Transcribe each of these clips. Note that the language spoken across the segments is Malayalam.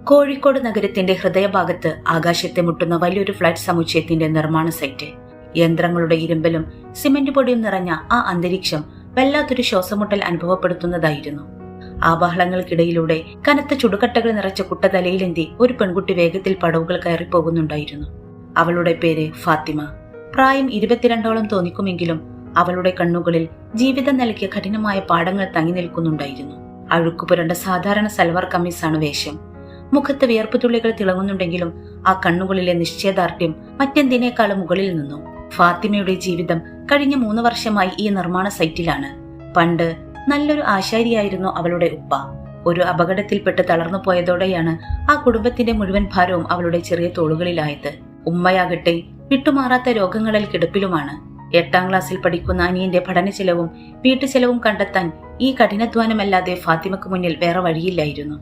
കോഴിക്കോട് നഗരത്തിന്റെ ഹൃദയഭാഗത്ത് ആകാശത്തെ മുട്ടുന്ന വലിയൊരു ഫ്ലാറ്റ് സമുച്ചയത്തിന്റെ നിർമ്മാണ സൈറ്റ്. യന്ത്രങ്ങളുടെ ഇരുമ്പലും സിമന്റ് പൊടിയും നിറഞ്ഞ ആ അന്തരീക്ഷം വല്ലാത്തൊരു ശ്വാസമുട്ടൽ അനുഭവപ്പെടുത്തുന്നതായിരുന്നു. ആ ബഹളങ്ങൾക്കിടയിലൂടെ കനത്ത ചുടുകട്ടകൾ നിറച്ച കുട്ടതലയിലെന്തി ഒരു പെൺകുട്ടി വേഗത്തിൽ പടവുകൾ കയറിപ്പോകുന്നുണ്ടായിരുന്നു. അവളുടെ പേര് ഫാത്തിമ. പ്രായം 22ഓളം തോന്നിക്കുമെങ്കിലും അവളുടെ കണ്ണുകളിൽ ജീവിതം നൽകിയ കഠിനമായ പാഠങ്ങൾ തങ്ങി നിൽക്കുന്നുണ്ടായിരുന്നു. അഴുക്കുപുരണ്ട സാധാരണ സൽവാർ കമ്മീസാണ് വേഷം. മുഖത്ത് വിയർപ്പുതുള്ളികൾ തിളങ്ങുന്നുണ്ടെങ്കിലും ആ കണ്ണുകളിലെ നിശ്ചയദാർഢ്യം മറ്റെന്തിനേക്കാളും മുകളിൽ നിന്നു. ഫാത്തിമയുടെ ജീവിതം കഴിഞ്ഞ 3 വർഷമായി ഈ നിർമ്മാണ സൈറ്റിലാണ്. പണ്ട് നല്ലൊരു ആശാരിയായിരുന്നു അവളുടെ ഉപ്പ. ഒരു അപകടത്തിൽപ്പെട്ട് തളർന്നു പോയതോടെയാണ് ആ കുടുംബത്തിന്റെ മുഴുവൻ ഭാരവും അവളുടെ ചെറിയ തോളുകളിലായത്. ഉമ്മയാകട്ടെ വിട്ടുമാറാത്ത രോഗങ്ങളിൽ കിടപ്പിലുമാണ്. 8ാം ക്ലാസ്സിൽ പഠിക്കുന്ന അനിയന്റെ പഠന ചെലവും വീട്ടു ചെലവും കണ്ടെത്താൻ ഈ കഠിനാധ്വാനമല്ലാതെ ഫാത്തിമക്ക് മുന്നിൽ വേറെ വഴിയില്ലായിരുന്നു.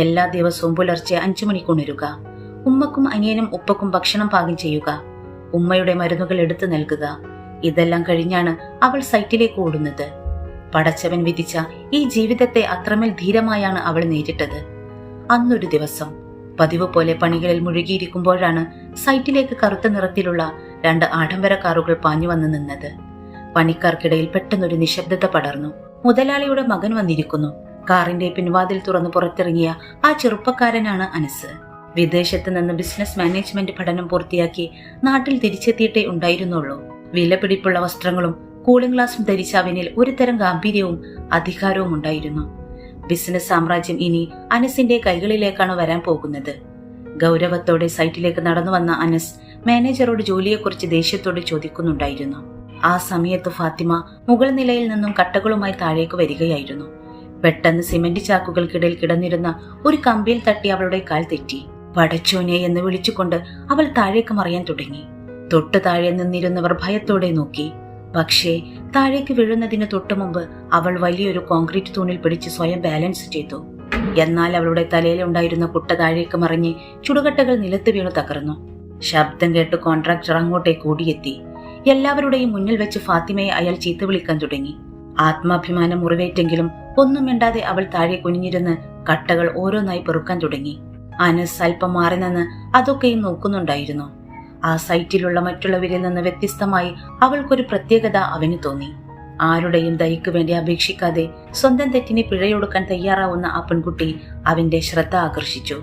എല്ലാ ദിവസവും പുലർച്ചെ 5 മണിക്ക് ഉണരുക, ഉമ്മക്കും അനിയനും ഉപ്പക്കും ഭക്ഷണം പാകം ചെയ്യുക, ഉമ്മയുടെ മരുന്നുകൾ എടുത്തു നൽകുക. ഇതെല്ലാം കഴിഞ്ഞാണ് അവൾ സൈറ്റിലേക്ക് ഓടുന്നത്. പടച്ചവൻ വിധിച്ച ഈ ജീവിതത്തെ അത്രമേൽ ധീരമായാണ് അവൾ നേരിട്ടത്. അന്നൊരു ദിവസം പതിവ് പോലെ പണികളിൽ മുഴുകിയിരിക്കുമ്പോഴാണ് സൈറ്റിലേക്ക് കറുത്ത നിറത്തിലുള്ള 2 ആഡംബര കാറുകൾ പാഞ്ഞു വന്നു നിന്നത്. പണിക്കാർക്കിടയിൽ പെട്ടെന്നൊരു നിശബ്ദത പടർന്നു. മുതലാളിയുടെ മകൻ വന്നിരിക്കുന്നു. കാറിന്റെ പിൻവാതിൽ തുറന്നു പുറത്തിറങ്ങിയ ആ ചെറുപ്പക്കാരനാണ് അനസ്. വിദേശത്ത് നിന്ന് ബിസിനസ് മാനേജ്മെന്റ് പഠനം പൂർത്തിയാക്കി നാട്ടിൽ തിരിച്ചെത്തിയിട്ടേ ഉണ്ടായിരുന്നുള്ളൂ. വിലപിടിപ്പുള്ള വസ്ത്രങ്ങളും കൂളിംഗ് ഗ്ലാസും ധരിച്ച അവനിൽ ഒരു തരം ഗാംഭീര്യവും അധികാരവും ഉണ്ടായിരുന്നു. ബിസിനസ് സാമ്രാജ്യം ഇനി അനസിന്റെ കൈകളിലേക്കാണ് വരാൻ പോകുന്നത്. ഗൗരവത്തോടെ സൈറ്റിലേക്ക് നടന്നു വന്ന അനസ് മാനേജറോട് ജോലിയെക്കുറിച്ച് ദേഷ്യത്തോടെ ചോദിക്കുന്നുണ്ടായിരുന്നു. ആ സമയത്ത് ഫാത്തിമ മുകൾ നിലയിൽ നിന്നും കട്ടകളുമായി താഴേക്ക് വരികയായിരുന്നു. പെട്ടെന്ന് സിമന്റ് ചാക്കുകൾക്കിടയിൽ കിടന്നിരുന്ന ഒരു കമ്പിയിൽ തട്ടി അവളുടെ കാൽ തെറ്റി. പടച്ചോനെ എന്ന് വിളിച്ചുകൊണ്ട് അവൾ താഴേക്ക് മറിയാൻ തുടങ്ങി. തൊട്ടു താഴെ നിന്നിരുന്നവർ ഭയത്തോടെ നോക്കി. പക്ഷേ താഴേക്ക് വീഴുന്നതിന് തൊട്ടു മുമ്പ് അവൾ വലിയൊരു കോൺക്രീറ്റ് തൂണിൽ പിടിച്ച് സ്വയം ബാലൻസ് ചെയ്തു. എന്നാൽ അവളുടെ തലയിലുണ്ടായിരുന്ന കുട്ട താഴേക്ക് മറിഞ്ഞ് ചുടുകട്ടകൾ നിലത്ത് വീണു തകർന്നു. ശബ്ദം കേട്ട് കോൺട്രാക്ടർ അങ്ങോട്ടേക്ക് ഓടിയെത്തി. എല്ലാവരുടെയും മുന്നിൽ വെച്ച് ഫാത്തിമയെ അയാൾ ചീത്ത വിളിക്കാൻ തുടങ്ങി. ആത്മാഭിമാനം മുറിവേറ്റെങ്കിലും ഒന്നും മിണ്ടാതെ അവൾ താഴെ കുനിഞ്ഞിരുന്ന് കട്ടകൾ ഓരോന്നായി പെറുക്കാൻ തുടങ്ങി. അനസ് അല്പം മാറി നിന്ന് അതൊക്കെയും നോക്കുന്നുണ്ടായിരുന്നു. ആ സൈറ്റിലുള്ള മറ്റുള്ളവരിൽ നിന്ന് വ്യത്യസ്തമായി അവൾക്കൊരു പ്രത്യേകത അവന് തോന്നി. ആരുടെയും ദയക്ക് വേണ്ടി അപേക്ഷിക്കാതെ സ്വന്തം തെറ്റിന് പിഴയൊടുക്കാൻ തയ്യാറാവുന്ന ആ പെൺകുട്ടി അവന്റെ ശ്രദ്ധ ആകർഷിച്ചു.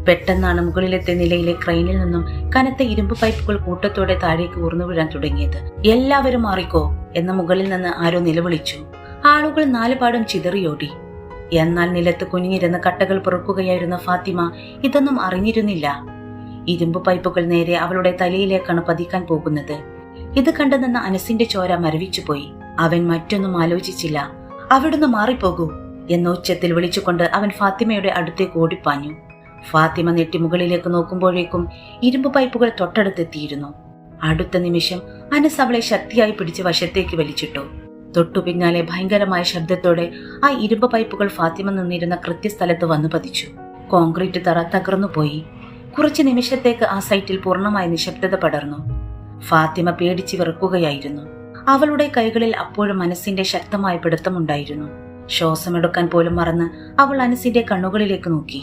പെട്ടെന്നാണ് മുകളിലത്തെ നിലയിലെ ക്രെയിനിൽ നിന്നും കനത്ത ഇരുമ്പ് പൈപ്പുകൾ കൂട്ടത്തോടെ താഴേക്ക് ഊർന്നു വീഴാൻ തുടങ്ങിയത്. എല്ലാവരും മാറിക്കോ എന്ന് മുകളിൽ നിന്ന് ആരോ നിലവിളിച്ചു. ആളുകൾ 4 പാടും ചിതറിയോടി. എന്നാൽ നിലത്ത് കുനിഞ്ഞിരുന്ന കട്ടകൾ പെറുക്കുകയായിരുന്ന ഫാത്തിമ ഇതൊന്നും അറിഞ്ഞിരുന്നില്ല. ഇരുമ്പ് പൈപ്പുകൾ നേരെ അവളുടെ തലയിലേക്കാണ് പതിക്കാൻ പോകുന്നത്. ഇത് കണ്ടു നിന്ന അനസിന്റെ ചോര മരവിച്ചുപോയി. അവൻ മറ്റൊന്നും ആലോചിച്ചില്ല. അവിടുന്ന് മാറിപ്പോകൂ എന്ന ഉച്ചത്തിൽ വിളിച്ചുകൊണ്ട് അവൻ ഫാത്തിമയുടെ അടുത്തേക്ക് ഓടിപ്പാഞ്ഞു. ഫാത്തിമ നെട്ടി മുകളിലേക്ക് നോക്കുമ്പോഴേക്കും ഇരുമ്പ് പൈപ്പുകൾ തൊട്ടടുത്തെത്തിയിരുന്നു. അടുത്ത നിമിഷം അനസ് അവളെ ശക്തിയായി പിടിച്ച് വശത്തേക്ക് വലിച്ചിട്ടു. തൊട്ടു പിന്നാലെ ഭയങ്കരമായ ശബ്ദത്തോടെ ആ ഇരുമ്പ് പൈപ്പുകൾ ഫാത്തിമ നിന്നിരുന്ന കൃത്യസ്ഥലത്ത് വന്നു പതിച്ചു. കോൺക്രീറ്റ് തറ തകർന്നുപോയി. കുറച്ചു നിമിഷത്തേക്ക് ആ സൈറ്റിൽ പൂർണ്ണമായ നിശബ്ദത പടർന്നു. ഫാത്തിമ പേടിച്ച് വിറക്കുകയായിരുന്നു. അവളുടെ കൈകളിൽ അപ്പോഴും മനസ്സിന്റെ ശക്തമായ പിടുത്തമുണ്ടായിരുന്നു. ശ്വാസമെടുക്കാൻ പോലും മറന്ന് അവൾ അനസിന്റെ കണ്ണുകളിലേക്ക് നോക്കി.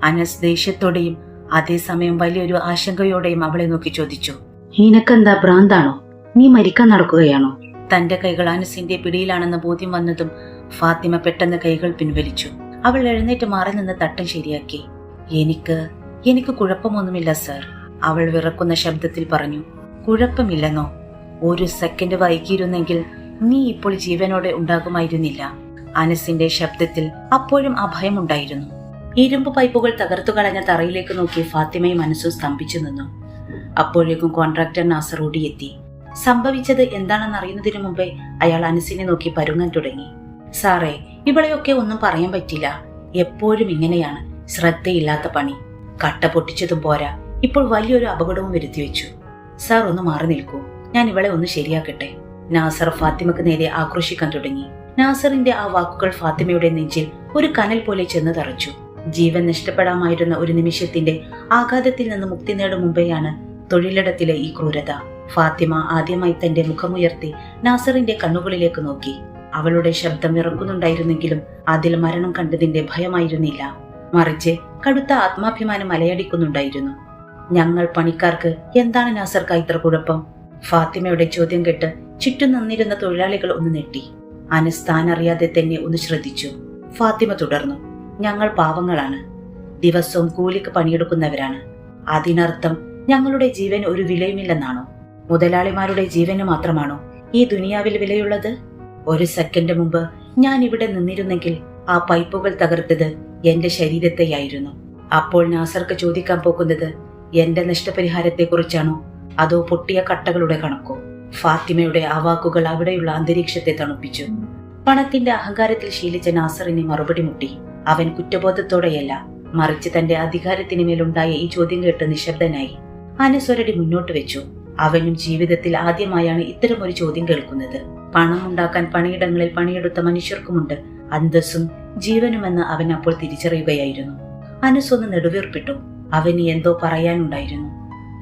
അനസ് ദേഷ്യത്തോടെയും അതേസമയം വലിയൊരു ആശങ്കയോടെയും അവളെ നോക്കി ചോദിച്ചു, "നിനക്കെന്താ ഭ്രാന്താണോ? നീ മരിക്കാൻ നടക്കുകയാണോ?" തന്റെ കൈകൾ അനസിന്റെ പിടിയിലാണെന്ന ബോധ്യം വന്നതും ഫാത്തിമ പെട്ടെന്ന് കൈകൾ പിൻവലിച്ചു. അവൾ എഴുന്നേറ്റ് മാറി നിന്ന് തട്ടം ശരിയാക്കി. എനിക്ക് കുഴപ്പമൊന്നുമില്ല സർ," അവൾ വിറക്കുന്ന ശബ്ദത്തിൽ പറഞ്ഞു. "കുഴപ്പമില്ലെന്നോ? 1 സെക്കൻഡ് വൈകിയിരുന്നെങ്കിൽ നീ ഇപ്പോൾ ജീവനോടെ ഉണ്ടാകുമായിരുന്നില്ല." അനസിന്റെ ശബ്ദത്തിൽ അപ്പോഴും അഭയമുണ്ടായിരുന്നു. ഇരുമ്പ് പൈപ്പുകൾ തകർത്തു കളഞ്ഞ തറയിലേക്ക് നോക്കി ഫാത്തിമയും മനസ്സും സ്തംഭിച്ചു നിന്നു. അപ്പോഴേക്കും കോൺട്രാക്ടർ നാസർ ഓടിയെത്തി. സംഭവിച്ചത് എന്താണെന്ന് അറിയുന്നതിനു മുമ്പേ അയാൾ അനസിനെ നോക്കി പരുങ്ങാൻ തുടങ്ങി. "സാറേ, ഇവളെയൊക്കെ ഒന്നും പറയാൻ പറ്റില്ല. എപ്പോഴും ഇങ്ങനെയാണ്. ശ്രദ്ധയില്ലാത്ത പണി. കട്ട പൊട്ടിച്ചതും പോരാ, ഇപ്പോൾ വലിയൊരു അപകടവും വരുത്തിവെച്ചു. സാർ ഒന്ന് മാറി നിൽക്കൂ, ഞാൻ ഇവളെ ഒന്ന് ശരിയാക്കട്ടെ." നാസർ ഫാത്തിമക്ക് നേരെ ആക്രോശിക്കാൻ തുടങ്ങി. നാസറിന്റെ ആ വാക്കുകൾ ഫാത്തിമയുടെ നെഞ്ചിൽ ഒരു കനൽ പോലെ ചെന്ന് തറച്ചു. ജീവൻ നഷ്ടപ്പെടാമായിരുന്ന ഒരു നിമിഷത്തിന്റെ ആഘാതത്തിൽ നിന്ന് മുക്തി നേടും മുമ്പെയാണ് തൊഴിലിടത്തിലെ ഈ ക്രൂരത. ഫാത്തിമ ആദ്യമായി തന്റെ മുഖമുയർത്തി നാസറിന്റെ കണ്ണുകളിലേക്ക് നോക്കി. അവളുടെ ശബ്ദം ഇറക്കുന്നുണ്ടായിരുന്നെങ്കിലും അതിൽ മരണം കണ്ടതിന്റെ ഭയമായിരുന്നില്ല. മറിച്ച് കടുത്ത ആത്മാഭിമാനം അലയടിക്കുന്നുണ്ടായിരുന്നു. ഞങ്ങൾ പണിക്കാർക്ക് എന്താണ് നാസർക്ക ഇത്ര കുഴപ്പം? ഫാത്തിമയുടെ ചോദ്യം കേട്ട് ചുറ്റും നിന്നിരുന്ന തൊഴിലാളികൾ ഒന്ന് നെട്ടി. അനസ് താൻ അറിയാതെ തന്നെ ഒന്ന് ശ്രദ്ധിച്ചു. ഫാത്തിമ തുടർന്നു, ഞങ്ങൾ പാവങ്ങളാണ്, ദിവസവും കൂലിക്ക് പണിയെടുക്കുന്നവരാണ്. അതിനർത്ഥം ഞങ്ങളുടെ ജീവന് ഒരു വിലയുമില്ലെന്നാണോ? മുതലാളിമാരുടെ ജീവന് മാത്രമാണോ ഈ ദുനിയാവിൽ വിലയുള്ളത്? ഒരു സെക്കൻഡ് മുമ്പ് ഞാൻ ഇവിടെ നിന്നിരുന്നെങ്കിൽ ആ പൈപ്പുകൾ തകർത്തത് എന്റെ ശരീരത്തെയായിരുന്നു. അപ്പോൾ നാസർക്ക് ചോദിക്കാൻ പോകുന്നത് എന്റെ നഷ്ടപരിഹാരത്തെക്കുറിച്ചാണോ അതോ പൊട്ടിയ കട്ടകളുടെ കണക്കോ? ഫാത്തിമയുടെ ആ വാക്കുകൾ അവിടെയുള്ള അന്തരീക്ഷത്തെ തണുപ്പിച്ചു. പണത്തിന്റെ അഹങ്കാരത്തിൽ ശീലിച്ച നാസറിനെ മറുപടി മുട്ടി. അവൻ കുറ്റബോധത്തോടെയല്ല, മറിച്ച് തന്റെ അധികാരത്തിന് മേലുണ്ടായ ഈ ചോദ്യം കേട്ട് നിശബ്ദനായി. അനസ് ഒരടി മുന്നോട്ട് വെച്ചു. അവനും ജീവിതത്തിൽ ആദ്യമായാണ് ഇത്തരമൊരു ചോദ്യം കേൾക്കുന്നത്. പണം ഉണ്ടാക്കാൻ പണിയിടങ്ങളിൽ പണിയെടുത്ത മനുഷ്യർക്കുമുണ്ട് അന്തസ്സും ജീവനുമെന്ന് അവൻ അപ്പോൾ തിരിച്ചറിയുകയായിരുന്നു. അനസ് ഒന്ന് നെടുവീർപ്പിട്ടു. അവന് എന്തോ പറയാനുണ്ടായിരുന്നു.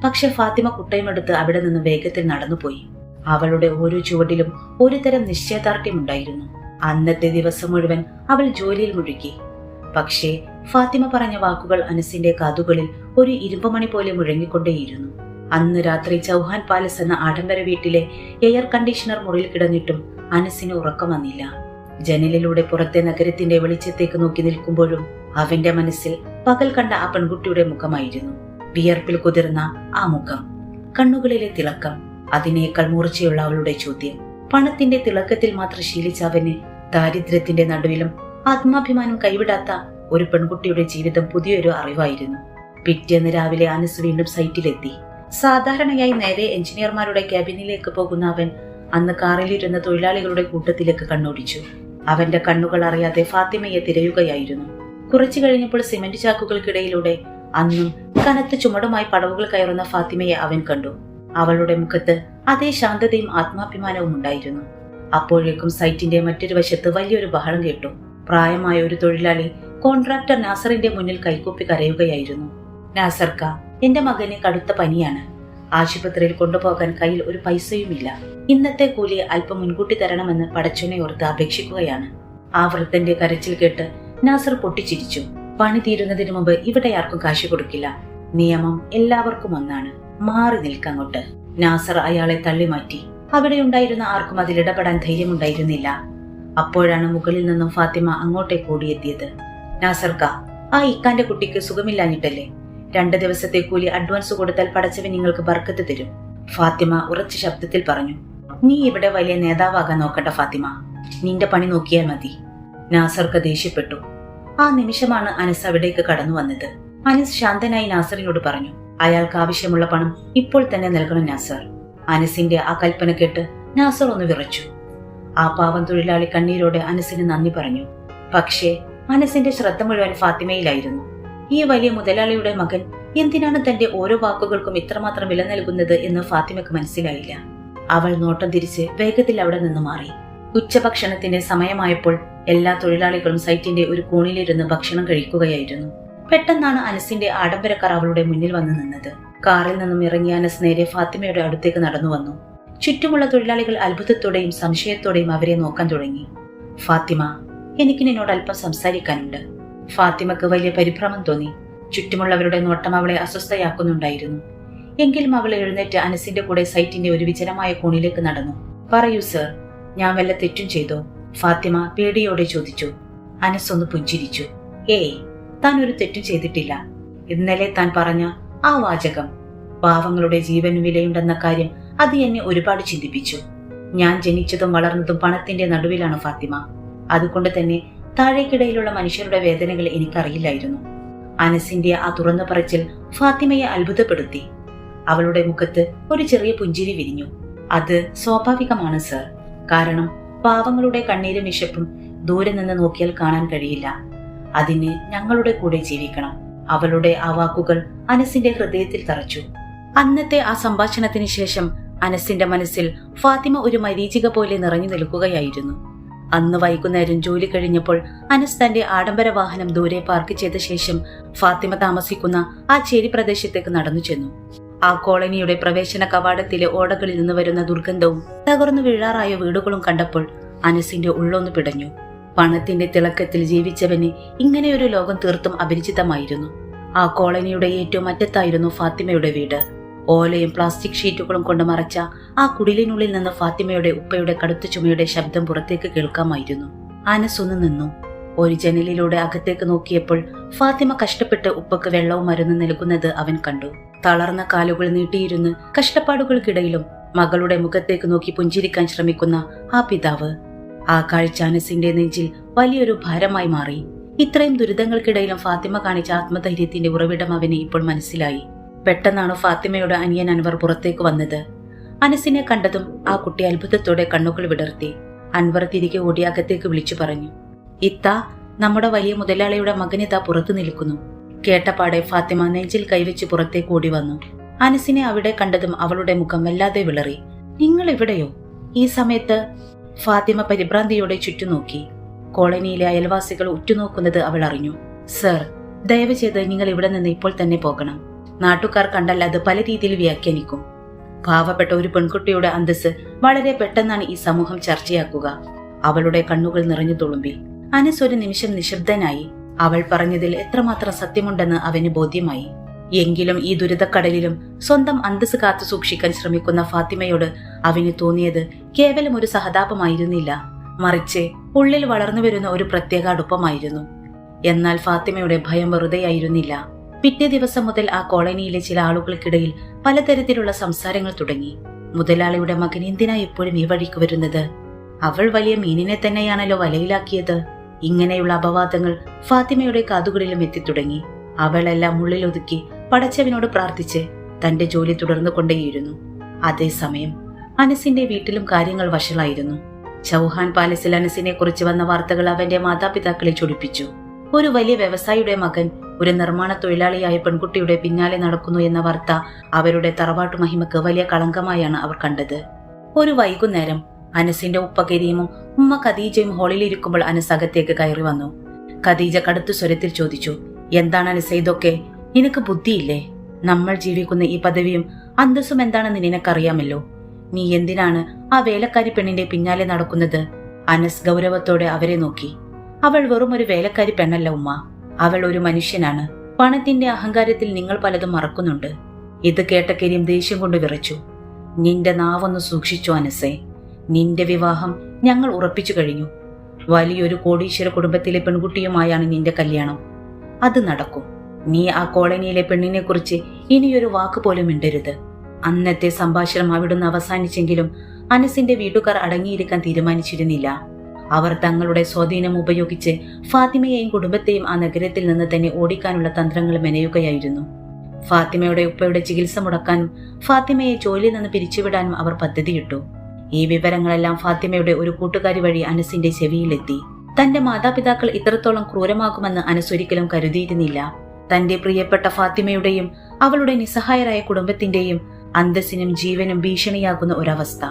പക്ഷെ ഫാത്തിമ കുട്ടയുമെടുത്ത് അവിടെ നിന്ന് വേഗത്തിൽ നടന്നുപോയി. അവളുടെ ഓരോ ചുവടിലും ഒരു തരം നിശ്ചയദാർഢ്യമുണ്ടായിരുന്നു. അന്നത്തെ ദിവസം മുഴുവൻ അവൾ ജോലിയിൽ മുഴുകി. പക്ഷേ ഫാത്തിമ പറഞ്ഞ വാക്കുകൾ അനസിന്റെ കാതുകളിൽ ഒരു ഇരുമ്പുമണി പോലെ മുഴങ്ങിക്കൊണ്ടേയിരുന്നു. അന്ന് രാത്രി ചൗഹാൻ പാലസ് എന്ന ആഡംബര വീട്ടിലെ എയർ കണ്ടീഷണർ മുറിയിൽ കിടന്നിട്ടും അനസിന് ഉറക്കം വന്നില്ല. ജനലിലൂടെ പുറത്തെ നഗരത്തിന്റെ വെളിച്ചത്തേക്ക് നോക്കി നിൽക്കുമ്പോഴും അവന്റെ മനസ്സിൽ പകൽ കണ്ട ആ പെൺകുട്ടിയുടെ മുഖമായിരുന്നു. വിയർപ്പിൽ കുതിർന്ന ആ മുഖം, കണ്ണുകളിലെ തിളക്കം, അതിനേക്കാൾ മൂർച്ചയുള്ള അവളുടെ ചോദ്യം. പണത്തിന്റെ തിളക്കത്തിൽ മാത്രം ശീലിച്ച അവന് ദാരിദ്ര്യത്തിന്റെ നടുവിലും ആത്മാഭിമാനം കൈവിടാത്ത ഒരു പെൺകുട്ടിയുടെ ജീവിതം പുതിയൊരു അറിവായിരുന്നു. പിറ്റേന്ന് രാവിലെ അനസ് വീണ്ടും സൈറ്റിലെത്തി. സാധാരണയായി നേരെ എഞ്ചിനീയർമാരുടെ ക്യാബിനിലേക്ക് പോകുന്ന അവൻ അന്ന് കാറിലിരുന്ന തൊഴിലാളികളുടെ കൂട്ടത്തിലേക്ക് കണ്ണോടിച്ചു. അവന്റെ കണ്ണുകൾ അറിയാതെ ഫാത്തിമയെ തിരയുകയായിരുന്നു. കുറച്ചു കഴിഞ്ഞപ്പോൾ സിമന്റ് ചാക്കുകൾക്കിടയിലൂടെ അന്നും കനത്ത ചുമടുമായി പടവുകൾ കയറുന്ന ഫാത്തിമയെ അവൻ കണ്ടു. അവളുടെ മുഖത്ത് അതേ ശാന്തതയും ആത്മാഭിമാനവും ഉണ്ടായിരുന്നു. അപ്പോഴേക്കും സൈറ്റിന്റെ മറ്റൊരു വശത്ത് വലിയൊരു ബഹളം കേട്ടു. പ്രായമായ ഒരു തൊഴിലാളി കോൺട്രാക്ടർ നാസറിന്റെ മുന്നിൽ കൈകൂപ്പി കരയുകയായിരുന്നു. നാസർക്ക, എന്റെ മകന് കടുത്ത പനിയാണ്. ആശുപത്രിയിൽ കൊണ്ടുപോകാൻ കയ്യിൽ ഒരു പൈസയുമില്ല. ഇന്നത്തെ കൂലി അല്പം മുൻകൂട്ടി തരണമെന്ന് പടച്ചോനെ ഓർത്ത് അപേക്ഷിക്കുകയാണ്. ആ വൃദ്ധന്റെ കരച്ചിൽ കേട്ട് നാസർ പൊട്ടിച്ചിരിച്ചു. പണി തീരുന്നതിന് മുമ്പ് ഇവിടെ ആർക്കും കാശ് കൊടുക്കില്ല. നിയമം എല്ലാവർക്കും ഒന്നാണ്. മാറി നിൽക്കങ്ങോട്ട്. നാസർ അയാളെ തള്ളി മാറ്റി. അവിടെ ഉണ്ടായിരുന്ന ആർക്കും അതിലിടപെടാൻ ധൈര്യമുണ്ടായിരുന്നില്ല. അപ്പോഴാണ് മുകളിൽ നിന്നും ഫാത്തിമ അങ്ങോട്ടേക്ക് ഓടിയെത്തിയത്. നാസർക്ക, ആ ഇക്കാന്റെ കുട്ടിക്ക് സുഖമില്ലാഞ്ഞിട്ടല്ലേ? 2 ദിവസത്തെ കൂലി അഡ്വാൻസ് കൊടുത്താൽ പടച്ചവൻ നിങ്ങൾക്ക് ബർക്കത്ത് തരും. ഫാത്തിമ ഉറച്ച ശബ്ദത്തിൽ പറഞ്ഞു. നീ ഇവിടെ വലിയ നേതാവാകാൻ നോക്കണ്ട ഫാത്തിമ, നിന്റെ പണി നോക്കിയാൽ മതി. നാസർക്ക് ദേഷ്യപ്പെട്ടു. ആ നിമിഷമാണ് അനസ് അവിടേക്ക് കടന്നു വന്നത്. അനസ് ശാന്തനായി നാസറിനോട് പറഞ്ഞു, അയാൾക്ക് ആവശ്യമുള്ള പണം ഇപ്പോൾ തന്നെ നൽകണം നാസർ. അനസിന്റെ ആ കൽപ്പന കേട്ട് നാസർ ഒന്ന് വിറച്ചു. ആ പാവം തൊഴിലാളി കണ്ണീരോടെ അനസിന് നന്ദി പറഞ്ഞു. പക്ഷേ അനസിന്റെ ശ്രദ്ധ മുഴുവൻ ഫാത്തിമയിലായിരുന്നു. ഈ വലിയ മുതലാളിയുടെ മകൻ എന്തിനാണ് തന്റെ ഓരോ വാക്കുകൾക്കും ഇത്രമാത്രം വില നൽകുന്നത് എന്ന് ഫാത്തിമക്ക് മനസ്സിലായില്ല. അവൾ നോട്ടം തിരിച്ച് വേഗത്തിൽ അവിടെ നിന്ന് മാറി. ഉച്ചഭക്ഷണത്തിന്റെ സമയമായപ്പോൾ എല്ലാ തൊഴിലാളികളും സൈറ്റിന്റെ ഒരു കോണിലിരുന്ന് ഭക്ഷണം കഴിക്കുകയായിരുന്നു. പെട്ടെന്നാണ് അനസിന്റെ ആഡംബരക്കാർ അവളുടെ മുന്നിൽ വന്നു നിന്നത്. കാറിൽ നിന്നും ഇറങ്ങിയ അനസ് നേരെ ഫാത്തിമയുടെ അടുത്തേക്ക് നടന്നു വന്നു. ചുറ്റുമുള്ള തൊഴിലാളികൾ അത്ഭുതത്തോടെയും സംശയത്തോടെയും അവരെ നോക്കാൻ തുടങ്ങി. ഫാത്തിമ, എനിക്ക് നിന്നോട് അല്പം സംസാരിക്കാനുണ്ട്. ഫാത്തിമക്ക് വലിയ പരിഭ്രമം തോന്നി. ചുറ്റുമുള്ളവരുടെ നോട്ടം അവളെ അസ്വസ്ഥയാക്കുന്നുണ്ടായിരുന്നു. എങ്കിലും അവൾ എഴുന്നേറ്റ് അനസിന്റെ കൂടെ സൈറ്റിന്റെ ഒരു വിജനമായ കോണിലേക്ക് നടന്നു. പറയൂ സർ, ഞാൻ വല്ല തെറ്റും ചെയ്തോ? ഫാത്തിമ പേടിയോടെ ചോദിച്ചു. അനസ് ഒന്ന് പുഞ്ചിരിച്ചു. ഏയ്, താൻ ഒരു തെറ്റും ചെയ്തിട്ടില്ല. ഇന്നലെ താൻ പറഞ്ഞ ആ വാചകം, പാവങ്ങളുടെ ജീവന് വിലയുണ്ടെന്ന കാര്യം, അത് എന്നെ ഒരുപാട് ചിന്തിപ്പിച്ചു. ഞാൻ ജനിച്ചതും വളർന്നതും പണത്തിന്റെ നടുവിലാണ് ഫാത്തിമ. അതുകൊണ്ട് തന്നെ താഴേക്കിടയിലുള്ള മനുഷ്യരുടെ വേദനകൾ എനിക്കറിയില്ലായിരുന്നു. അനസിന്റെ ആ തുറന്നു പറച്ചിൽ ഫാത്തിമയെ അത്ഭുതപ്പെടുത്തി. അവളുടെ മുഖത്ത് ഒരു ചെറിയ പുഞ്ചിരി വിരിഞ്ഞു. അത് സ്വാഭാവികമാണ് സർ. കാരണം പാവങ്ങളുടെ കണ്ണീരും വിശപ്പും ദൂരെ നിന്ന് നോക്കിയാൽ കാണാൻ കഴിയില്ല. അതിന് ഞങ്ങളുടെ കൂടെ ജീവിക്കണം. അവളുടെ ആ വാക്കുകൾ അനസിന്റെ ഹൃദയത്തിൽ തറച്ചു. അന്നത്തെ ആ സംഭാഷണത്തിന് ശേഷം അനസിന്റെ മനസ്സിൽ ഫാത്തിമ ഒരു മരീചിക പോലെ നിറഞ്ഞു നിൽക്കുകയായിരുന്നു. അന്ന് വൈകുന്നേരം ജോലി കഴിഞ്ഞപ്പോൾ അനസ് തന്റെ ആഡംബര വാഹനം ദൂരെ പാർക്ക് ചെയ്ത ശേഷം ഫാത്തിമ താമസിക്കുന്ന ആ ചേരി പ്രദേശത്തേക്ക് നടന്നു ചെന്നു. ആ കോളനിയുടെ പ്രവേശന കവാടത്തിലെ ഓടകളിൽ നിന്ന് വരുന്ന ദുർഗന്ധവും തകർന്നു വീഴാറായ വീടുകളും കണ്ടപ്പോൾ അനസിന്റെ ഉള്ളൊന്നു പിടഞ്ഞു. പണത്തിന്റെ തിളക്കത്തിൽ ജീവിച്ചവന് ഇങ്ങനെയൊരു ലോകം തീർത്തും അപരിചിതമായിരുന്നു. ആ കോളനിയുടെ ഏറ്റവും അറ്റത്തായിരുന്നു ഫാത്തിമയുടെ വീട്. ഓലയും പ്ലാസ്റ്റിക് ഷീറ്റുകളും കൊണ്ട് മറച്ച ആ കുടിലിനുള്ളിൽ നിന്ന് ഫാത്തിമയുടെ ഉപ്പയുടെ കടുത്ത ചുമയുടെ ശബ്ദം പുറത്തേക്ക് കേൾക്കാമായിരുന്നു. അനസ് ഒന്ന് നിന്നു. ഒരു ജനലിലൂടെ അകത്തേക്ക് നോക്കിയപ്പോൾ ഫാത്തിമ കഷ്ടപ്പെട്ട് ഉപ്പക്ക് വെള്ളവും മരുന്ന് നൽകുന്നത് അവൻ കണ്ടു. തളർന്ന കാലുകൾ നീട്ടിയിരുന്ന് കഷ്ടപ്പാടുകൾക്കിടയിലും മകളുടെ മുഖത്തേക്ക് നോക്കി പുഞ്ചിരിക്കാൻ ശ്രമിക്കുന്ന ആ പിതാവ്. ആ കാഴ്ച അനസിന്റെ നെഞ്ചിൽ വലിയൊരു ഭാരമായി മാറി. ഇത്രയും ദുരിതങ്ങൾക്കിടയിലും ഫാത്തിമ കാണിച്ച ആത്മധൈര്യത്തിന്റെ ഉറവിടം അവന് ഇപ്പോൾ മനസ്സിലായി. പെട്ടെന്നാണ് ഫാത്തിമയുടെ അനിയൻ അൻവർ പുറത്തേക്ക് വന്നത്. അനസിനെ കണ്ടതും ആ കുട്ടി അത്ഭുതത്തോടെ കണ്ണുകൾ വിടർത്തി. അൻവർ തിരികെ ഓടി അകത്തേക്ക് വിളിച്ചു പറഞ്ഞു, ഇത്ത, നമ്മുടെ വലിയ മുതലാളിയുടെ മകനിതാ പുറത്തു നിൽക്കുന്നു. കേട്ടപാടെ ഫാത്തിമ നെഞ്ചിൽ കൈവച്ച് പുറത്തേക്ക് ഓടി വന്നു. അനസിനെ അവിടെ കണ്ടതും അവളുടെ മുഖം വല്ലാതെ വിളറി. നിങ്ങൾ ഇവിടെയോ? ഈ സമയത്ത് ഫാത്തിമ പരിഭ്രാന്തിയോടെ ചുറ്റുനോക്കി. കോളനിയിലെ അയൽവാസികൾ ഉറ്റുനോക്കുന്നത് അവൾ അറിഞ്ഞു. സർ, ദയവ് ചെയ്ത് നിങ്ങൾ ഇവിടെ നിന്ന് ഇപ്പോൾ തന്നെ പോകണം. നാട്ടുകാർ കണ്ടാൽ അത് പല രീതിയിൽ വ്യാഖ്യാനിക്കും. പാവപ്പെട്ട ഒരു പെൺകുട്ടിയുടെ അന്തസ് വളരെ പെട്ടെന്നാണ് ഈ സമൂഹം ചർച്ചയാക്കുക. അവളുടെ കണ്ണുകൾ നിറഞ്ഞു തുളുമ്പി. അനസ് ഒരു നിമിഷം നിശബ്ദനായി. അവൾ പറഞ്ഞതിൽ എത്രമാത്രം സത്യമുണ്ടെന്ന് അവന് ബോധ്യമായി. എങ്കിലും ഈ ദുരിതക്കടലിലും സ്വന്തം അന്തസ് കാത്തു സൂക്ഷിക്കാൻ ശ്രമിക്കുന്ന ഫാത്തിമയോട് അവന് തോന്നിയത് കേവലം ഒരു സഹതാപമായിരുന്നില്ല, മറിച്ച് ഉള്ളിൽ വളർന്നു വരുന്ന ഒരു പ്രത്യേക അടുപ്പമായിരുന്നു. എന്നാൽ ഫാത്തിമയുടെ ഭയം വെറുതെയായിരുന്നില്ല. പിറ്റേ ദിവസം മുതൽ ആ കോളനിയിലെ ചില ആളുകൾക്കിടയിൽ പലതരത്തിലുള്ള സംസാരങ്ങൾ തുടങ്ങി. മുതലാളിയുടെ മകൻ എന്തിനാ എപ്പോഴും ഈ വഴിക്ക് വരുന്നത്? അവൾ വലിയ മീനിനെ തന്നെയാണല്ലോ വലയിലാക്കിയത്. ഇങ്ങനെയുള്ള അപവാദങ്ങൾ ഫാത്തിമയുടെ കാതുകളിലും എത്തിത്തുടങ്ങി. അവളെല്ലാം ഉള്ളിലൊതുക്കി പടച്ചവനോട് പ്രാർത്ഥിച്ച് തന്റെ ജോലി തുടർന്നു കൊണ്ടേയിരുന്നു. അതേസമയം അനസിന്റെ വീട്ടിലും കാര്യങ്ങൾ വഷളായിരുന്നു. ചൗഹാൻ പാലസിൽ അനസിനെ കുറിച്ച് വന്ന വാർത്തകൾ അവന്റെ മാതാപിതാക്കളെ ചൊടിപ്പിച്ചു. ഒരു വലിയ വ്യവസായിയുടെ മകൻ ഒരു നിർമ്മാണ തൊഴിലാളിയായ പെൺകുട്ടിയുടെ പിന്നാലെ നടക്കുന്നു എന്ന വാർത്ത അവരുടെ തറവാട്ടു മഹിമക്ക് വലിയ കളങ്കമായാണ് അവർ കണ്ടത്. ഒരു വൈകുന്നേരം അനസിന്റെ ഉപ്പ കരീമും ഉമ്മ ഖദീജയും ഹാളിലിരിക്കുമ്പോൾ അനസ് അകത്തേക്ക് കയറി വന്നു. ഖദീജ കടുത്ത സ്വരത്തിൽ ചോദിച്ചു, എന്താണ് അനസ് ഇതൊക്കെ? നിനക്ക് ബുദ്ധിയില്ലേ? നമ്മൾ ജീവിക്കുന്ന ഈ പദവിയും അന്തസ്സും എന്താണെന്ന് നിനക്കറിയാമല്ലോ. നീ എന്തിനാണ് ആ വേലക്കാരി പെണ്ണിന്റെ പിന്നാലെ നടക്കുന്നത്? അനസ് ഗൗരവത്തോടെ അവരെ നോക്കി. അവൾ വെറും ഒരു വേലക്കാരി പെണ്ണല്ല ഉമ്മ, അവൾ ഒരു മനുഷ്യനാണ്. പണത്തിന്റെ അഹങ്കാരത്തിൽ നിങ്ങൾ പലതും മറക്കുന്നുണ്ട്. ഇത് കേട്ട കരീം ദേഷ്യം കൊണ്ട് വിറച്ചു. നിന്റെ നാവൊന്ന് സൂക്ഷിച്ചു അനസേ. നിന്റെ വിവാഹം ഞങ്ങൾ ഉറപ്പിച്ചു കഴിഞ്ഞു. വലിയൊരു കോടീശ്വര കുടുംബത്തിലെ പെൺകുട്ടിയുമായാണ് നിന്റെ കല്യാണം. അത് നടക്കും. നീ ആ കോളനിയിലെ പെണ്ണിനെ കുറിച്ച് ഇനിയൊരു വാക്ക് പോലും മിണ്ടരുത്. അന്നത്തെ സംഭാഷണം അവിടുന്ന് അവസാനിച്ചെങ്കിലും അനസിന്റെ വീട്ടുകാർ അടങ്ങിയിരിക്കാൻ തീരുമാനിച്ചിരുന്നില്ല. അവർ തങ്ങളുടെ സ്വാധീനം ഉപയോഗിച്ച് ഫാത്തിമയെയും കുടുംബത്തെയും ആ നഗരത്തിൽ നിന്ന് തന്നെ ഓടിക്കാനുള്ള തന്ത്രങ്ങൾ മെനയുകയായിരുന്നു. ഫാത്തിമയുടെ ഉപ്പയുടെ ചികിത്സ മുടക്കാനും ഫാത്തിമയെ ജോലിയിൽ നിന്ന് പിരിച്ചുവിടാനും അവർ പദ്ധതിയിട്ടു. ഈ വിവരങ്ങളെല്ലാം ഫാത്തിമയുടെ ഒരു കൂട്ടുകാരി വഴി അനസിന്റെ ചെവിയിലെത്തി. തന്റെ മാതാപിതാക്കൾ ഇത്രത്തോളം ക്രൂരമാകുമെന്ന് അനസ് ഒരിക്കലും കരുതിയിരുന്നില്ല. തന്റെ പ്രിയപ്പെട്ട ഫാത്തിമയുടെയും അവളുടെ നിസ്സഹായരായ കുടുംബത്തിന്റെയും അന്തസ്സിനും ജീവനും ഭീഷണിയാകുന്ന ഒരവസ്ഥ.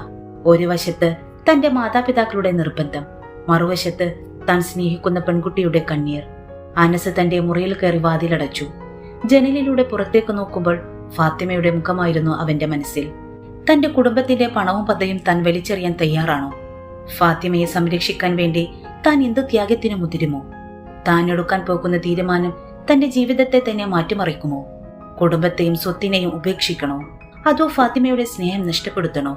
ഒരു വശത്ത് തന്റെ മാതാപിതാക്കളുടെ നിർബന്ധം, മറുവശത്ത് താൻ സ്നേഹിക്കുന്ന പെൺകുട്ടിയുടെ കണ്ണീർ. അനസ് തന്റെ മുറിയിൽ കയറി വാതിലടച്ചു. ജനലിലൂടെ പുറത്തേക്ക് നോക്കുമ്പോൾ ഫാത്തിമയുടെ മുഖമായിരുന്നു അവന്റെ മനസ്സിൽ. തന്റെ കുടുംബത്തിന്റെ പണവും പദയും താൻ വലിച്ചെറിയാൻ തയ്യാറാണോ? ഫാത്തിമയെ സംരക്ഷിക്കാൻ വേണ്ടി താൻ എന്ത് ത്യാഗത്തിന് മുതിരുമോ? താൻ എടുക്കാൻ പോകുന്ന തീരുമാനം തന്റെ ജീവിതത്തെ തന്നെ മാറ്റിമറിക്കുമോ? കുടുംബത്തെയും സ്വത്തിനെയും ഉപേക്ഷിക്കണോ? അതോ ഫാത്തിമയുടെ സ്നേഹം നഷ്ടപ്പെടുത്തണോ?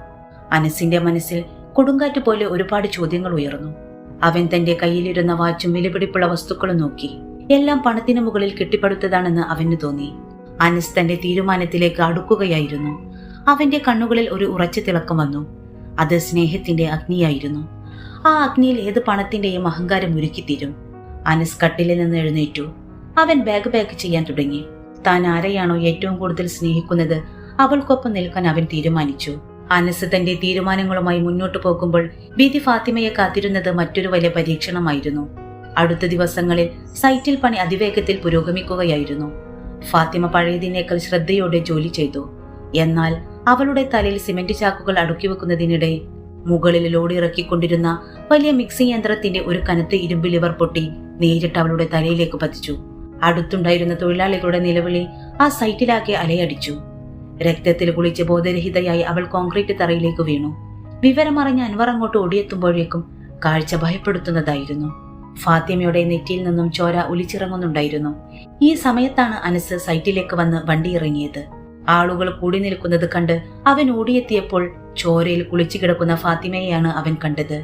അനസിന്റെ മനസ്സിൽ കൊടുങ്കാറ്റ് പോലെ ഒരുപാട് ചോദ്യങ്ങൾ ഉയർന്നു. അവൻ തന്റെ കയ്യിലിരുന്ന വാച്ചും വിലപിടിപ്പുള്ള വസ്തുക്കളും നോക്കി. എല്ലാം പണത്തിന് മുകളിൽ കെട്ടിപ്പടുത്തതാണെന്ന് അവന് തോന്നി. അനസ് തന്റെ തീരുമാനത്തിലേക്ക് അടുക്കുകയായിരുന്നു. അവന്റെ കണ്ണുകളിൽ ഒരു ഉറച്ച തിളക്കം വന്നു. അത് സ്നേഹത്തിന്റെ അഗ്നിയായിരുന്നു. ആ അഗ്നിയിൽ ഏത് പണത്തിന്റെയും അഹങ്കാരം ഉരുക്കിത്തീരും. അനസ് കട്ടിലിൽ നിന്ന് എഴുന്നേറ്റു. അവൻ ബാഗ് പാക്ക് ചെയ്യാൻ തുടങ്ങി. താൻ ആരെയാണോ ഏറ്റവും കൂടുതൽ സ്നേഹിക്കുന്നത് അവൾക്കൊപ്പം നിൽക്കാൻ അവൻ തീരുമാനിച്ചു. അനസ് തന്റെ തീരുമാനങ്ങളുമായി മുന്നോട്ടു പോകുമ്പോൾ വിധി ഫാത്തിമയെ കാത്തിരുന്നത് മറ്റൊരു വലിയ പരീക്ഷണമായിരുന്നു. അടുത്ത ദിവസങ്ങളിൽ സൈറ്റിൽ പണി അതിവേഗത്തിൽ പുരോഗമിക്കുകയായിരുന്നു. ഫാത്തിമ പഴയതിനേക്കാൾ ശ്രദ്ധയോടെ ജോലി ചെയ്തു. എന്നാൽ അവളുടെ തലയിൽ സിമന്റ് ചാക്കുകൾ അടുക്കി വെക്കുന്നതിനിടെ മുകളിൽ ലോഡ് ഇറക്കിക്കൊണ്ടിരുന്ന വലിയ മിക്സിംഗ് യന്ത്രത്തിന്റെ ഒരു കനത്ത ഇരുമ്പ് ലിവർ പൊട്ടി നേരിട്ട് അവളുടെ തലയിലേക്ക് പതിച്ചു. അടുത്തുണ്ടായിരുന്ന തൊഴിലാളികളുടെ നിലവിളി ആ സൈറ്റിലാകെ അലയടിച്ചു. രക്തത്തിൽ കുളിച്ച് ബോധരഹിതയായി അവൾ കോൺക്രീറ്റ് തറയിലേക്ക് വീണു. വിവരമറിഞ്ഞ അൻവർ അങ്ങോട്ട് ഓടിയെത്തുമ്പോഴേക്കും കാഴ്ച ഭയപ്പെടുത്തുന്നതായിരുന്നു. ഫാത്തിമയുടെ നെറ്റിയിൽ നിന്നും ചോര ഒലിച്ചിറങ്ങുന്നുണ്ടായിരുന്നു. ഈ സമയത്താണ് അനസ് സൈറ്റിലേക്ക് വന്ന് വണ്ടി ഇറങ്ങിയത്. ആളുകൾ കൂടി നിൽക്കുന്നത് കണ്ട് അവൻ ഓടിയെത്തിയപ്പോൾ ചോരയിൽ കുളിച്ചു കിടക്കുന്ന ഫാത്തിമയെയാണ് അവൻ കണ്ടത്.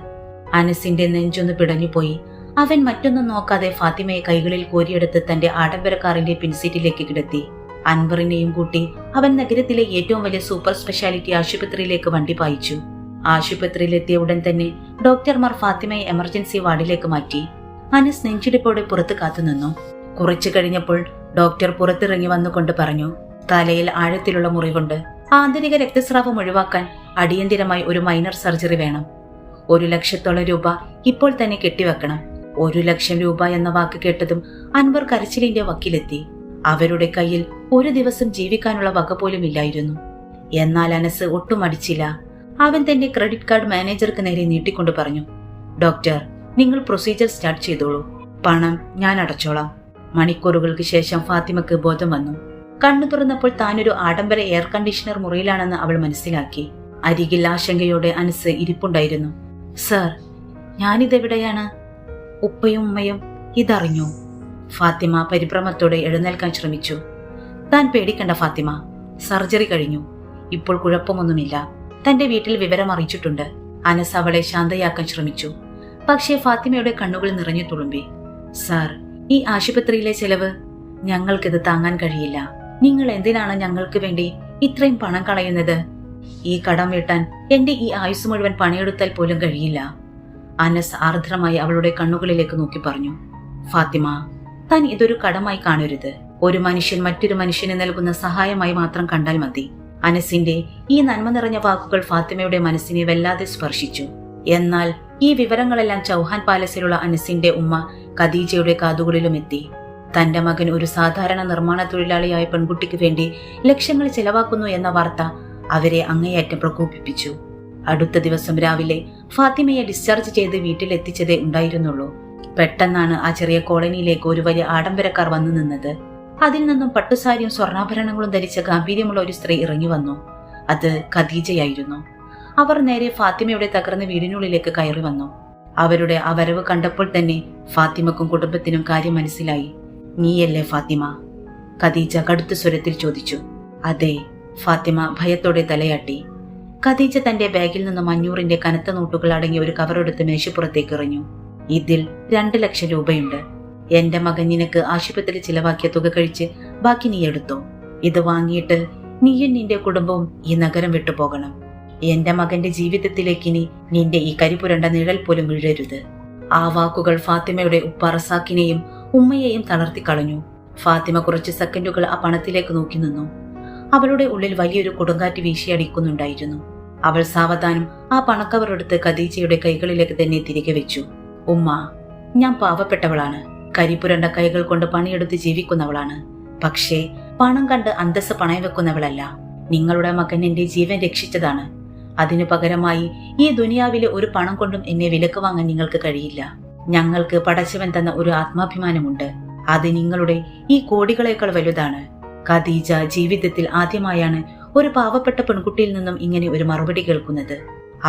അനസിന്റെ നെഞ്ചൊന്ന് പിടഞ്ഞുപോയി. അവൻ മറ്റൊന്നും നോക്കാതെ ഫാത്തിമയെ കൈകളിൽ കോരിയെടുത്ത് തന്റെ ആഡംബര കാറിന്റെ പിൻസീറ്റിലേക്ക് കിടത്തി. അൻവറിനെയും കൂട്ടി അവൻ നഗരത്തിലെ ഏറ്റവും വലിയ സൂപ്പർ സ്പെഷ്യാലിറ്റി ആശുപത്രിയിലേക്ക് വണ്ടി പായിച്ചു. ആശുപത്രിയിലെത്തിയ ഉടൻ തന്നെ ഡോക്ടർമാർ ഫാത്തിമയെ എമർജൻസി വാർഡിലേക്ക് മാറ്റി. അനസ് നെഞ്ചിടിപ്പോടെ പുറത്ത് കാത്തുനിന്നു. കുറച്ചു കഴിഞ്ഞപ്പോൾ ഡോക്ടർ പുറത്തിറങ്ങി വന്നുകൊണ്ട് പറഞ്ഞു, തലയിൽ ആഴത്തിലുള്ള മുറിവുണ്ട്. ആന്തരിക രക്തസ്രാവം ഒഴിവാക്കാൻ അടിയന്തിരമായി ഒരു മൈനർ സർജറി വേണം. 1,00,000 രൂപ ഇപ്പോൾ തന്നെ കെട്ടിവെക്കണം. 1,00,000 രൂപ എന്ന വാക്ക് കേട്ടതും അൻവർ കരച്ചിലിന്റെ വക്കിലെത്തി. അവരുടെ കയ്യിൽ ഒരു ദിവസം ജീവിക്കാനുള്ള വക പോലും ഇല്ലായിരുന്നു. എന്നാൽ അനസ് ഒട്ടും അടിച്ചില്ല. അവൻ തന്റെ ക്രെഡിറ്റ് കാർഡ് മാനേജർക്ക് നേരെ നീട്ടിക്കൊണ്ട് പറഞ്ഞു, ഡോക്ടർ, നിങ്ങൾ പ്രൊസീജിയർ സ്റ്റാർട്ട് ചെയ്തോളൂ. പണം ഞാൻ അടച്ചോളാം. മണിക്കൂറുകൾക്ക് ശേഷം ഫാത്തിമക്ക് ബോധം വന്നു. കണ്ണു തുറന്നപ്പോൾ താനൊരു ആഡംബര എയർ കണ്ടീഷണർ മുറിയിലാണെന്ന് അവൾ മനസ്സിലാക്കി. അരികിൽ ആശങ്കയോടെ അനസ് ഇരിപ്പുണ്ടായിരുന്നു. സർ, ഞാനിതെവിടെയാണ്? ഉപ്പയും ഉമ്മയും ഇതറിഞ്ഞു? ഫാത്തിമ പരിഭ്രമത്തോടെ എഴുന്നേൽക്കാൻ ശ്രമിച്ചു. താൻ പേടിക്കണ്ട ഫാത്തിമ, സർജറി കഴിഞ്ഞു. ഇപ്പോൾ കുഴപ്പമൊന്നുമില്ല. തന്റെ വീട്ടിൽ വിവരം അറിയിച്ചിട്ടുണ്ട്. അനസ് അവളെ ശാന്തയാക്കാൻ ശ്രമിച്ചു. പക്ഷേ ഫാത്തിമയുടെ കണ്ണുകൾ നിറഞ്ഞു തുളുമ്പി. സാർ, ഈ ആശുപത്രിയിലെ ചെലവ് ഞങ്ങൾക്കിത് താങ്ങാൻ കഴിയില്ല. നിങ്ങൾ എന്തിനാണ് ഞങ്ങൾക്ക് വേണ്ടി ഇത്രയും പണം കളയുന്നത്? ഈ കടം വീട്ടാൻ എന്റെ ഈ ആയുസ് മുഴുവൻ പണിയെടുത്താൽ പോലും കഴിയില്ല. അനസ് ആർദ്രമായി അവളുടെ കണ്ണുകളിലേക്ക് നോക്കി പറഞ്ഞു, ഫാത്തിമ, താൻ ഇതൊരു കടമായി കാണരുത്. ഒരു മനുഷ്യൻ മറ്റൊരു മനുഷ്യന് നൽകുന്ന സഹായമായി മാത്രം കണ്ടാൽ മതി. അനസിന്റെ ഈ നന്മ നിറഞ്ഞ വാക്കുകൾ ഫാത്തിമയുടെ മനസ്സിനെ വല്ലാതെ സ്പർശിച്ചു. എന്നാൽ ഈ വിവരങ്ങളെല്ലാം ചൗഹാൻ പാലസിലുള്ള അനസിന്റെ ഉമ്മ ഖദീജയുടെ കാതുകളിലും എത്തി. തന്റെ മകൻ ഒരു സാധാരണ നിർമ്മാണ തൊഴിലാളിയായ പെൺകുട്ടിക്ക് വേണ്ടി ലക്ഷങ്ങൾ ചെലവാക്കുന്നു എന്ന വാർത്ത അവരെ അങ്ങേയറ്റം പ്രകോപിപ്പിച്ചു. അടുത്ത ദിവസം രാവിലെ ഫാത്തിമയെ ഡിസ്ചാർജ് ചെയ്ത് വീട്ടിലെത്തിച്ചതേ ഉണ്ടായിരുന്നുള്ളൂ. പെട്ടെന്നാണ് ആ ചെറിയ കോളനിയിലേക്ക് ഒരു വലിയ ആഡംബരക്കാർ വന്നു നിന്നത്. അതിൽ നിന്നും പട്ടുസാരിയും സ്വർണ്ണാഭരണങ്ങളും ധരിച്ച ഗാംഭീര്യമുള്ള ഒരു സ്ത്രീ ഇറങ്ങി വന്നു. അത് ഖദീജയായിരുന്നു. അവർ നേരെ ഫാത്തിമയുടെ തകർന്ന വീടിനുള്ളിലേക്ക് കയറി വന്നു. അവരുടെ ആ വരവ് കണ്ടപ്പോൾ തന്നെ ഫാത്തിമക്കും കുടുംബത്തിനും കാര്യം മനസ്സിലായി. നീയല്ലേ ഫാത്തിമ? ഖദീജ കടുത്ത സ്വരത്തിൽ ചോദിച്ചു. അതെ, ഫാത്തിമ ഭയത്തോടെ തലയാട്ടി. ഖദീജ തന്റെ ബാഗിൽ നിന്നും 500ന്റെ കനത്ത നോട്ടുകൾ അടങ്ങിയ ഒരു കവറെടുത്ത് മേശപ്പുറത്തേക്ക് എറിഞ്ഞു. ഇതിൽ 2,00,000 രൂപയുണ്ട്. എന്റെ മകൻ നിനക്ക് ആശുപത്രി ചിലവാക്കിയ തുക കഴിച്ച് ബാക്കി നീ എടുത്തോ. ഇത് വാങ്ങിയിട്ട് നീയും നിന്റെ കുടുംബവും ഈ നഗരം വിട്ടുപോകണം. എന്റെ മകന്റെ ജീവിതത്തിലേക്ക് ഇനി നിന്റെ ഈ കരിപുരണ്ട നിഴൽ പോലും വീഴരുത്. ആ വാക്കുകൾ ഫാത്തിമയുടെ ഉപ്പ റസാക്കിനെയും ഉമ്മയെയും തളർത്തിക്കളഞ്ഞു. ഫാത്തിമ കുറച്ച് സെക്കൻഡുകൾ ആ പണത്തിലേക്ക് നോക്കി നിന്നു. അവളുടെ ഉള്ളിൽ വലിയൊരു കൊടുങ്കാറ്റ് വീശിയടിക്കുന്നുണ്ടായിരുന്നു. അവൾ സാവധാനം ആ പണക്കവറെടുത്ത് ഖദീജയുടെ കൈകളിലേക്ക് തന്നെ തിരികെ വെച്ചു. ഉമ്മ, ഞാൻ പാവപ്പെട്ടവളാണ്. കരിപുരണ്ട കൈകൾ കൊണ്ട് പണിയെടുത്ത് ജീവിക്കുന്നവളാണ്. പക്ഷേ പണം കണ്ട് അന്തസ്സ് പണയം വെക്കുന്നവളല്ല. നിങ്ങളുടെ മകൻ എന്റെ ജീവൻ രക്ഷിച്ചതാണ്. അതിനു പകരമായി ഈ ദുനിയാവിലെ ഒരു പണം കൊണ്ടും എന്നെ വിലക്ക് വാങ്ങാൻ നിങ്ങൾക്ക് കഴിയില്ല. ഞങ്ങൾക്ക് പടച്ചവൻ തന്ന ഒരു ആത്മാഭിമാനമുണ്ട്. അത് നിങ്ങളുടെ ഈ കോടികളേക്കാൾ വലുതാണ്. ഖദീജ ജീവിതത്തിൽ ആദ്യമായാണ് ഒരു പാവപ്പെട്ട പെൺകുട്ടിയിൽ നിന്നും ഇങ്ങനെ ഒരു മറുപടി കേൾക്കുന്നത്.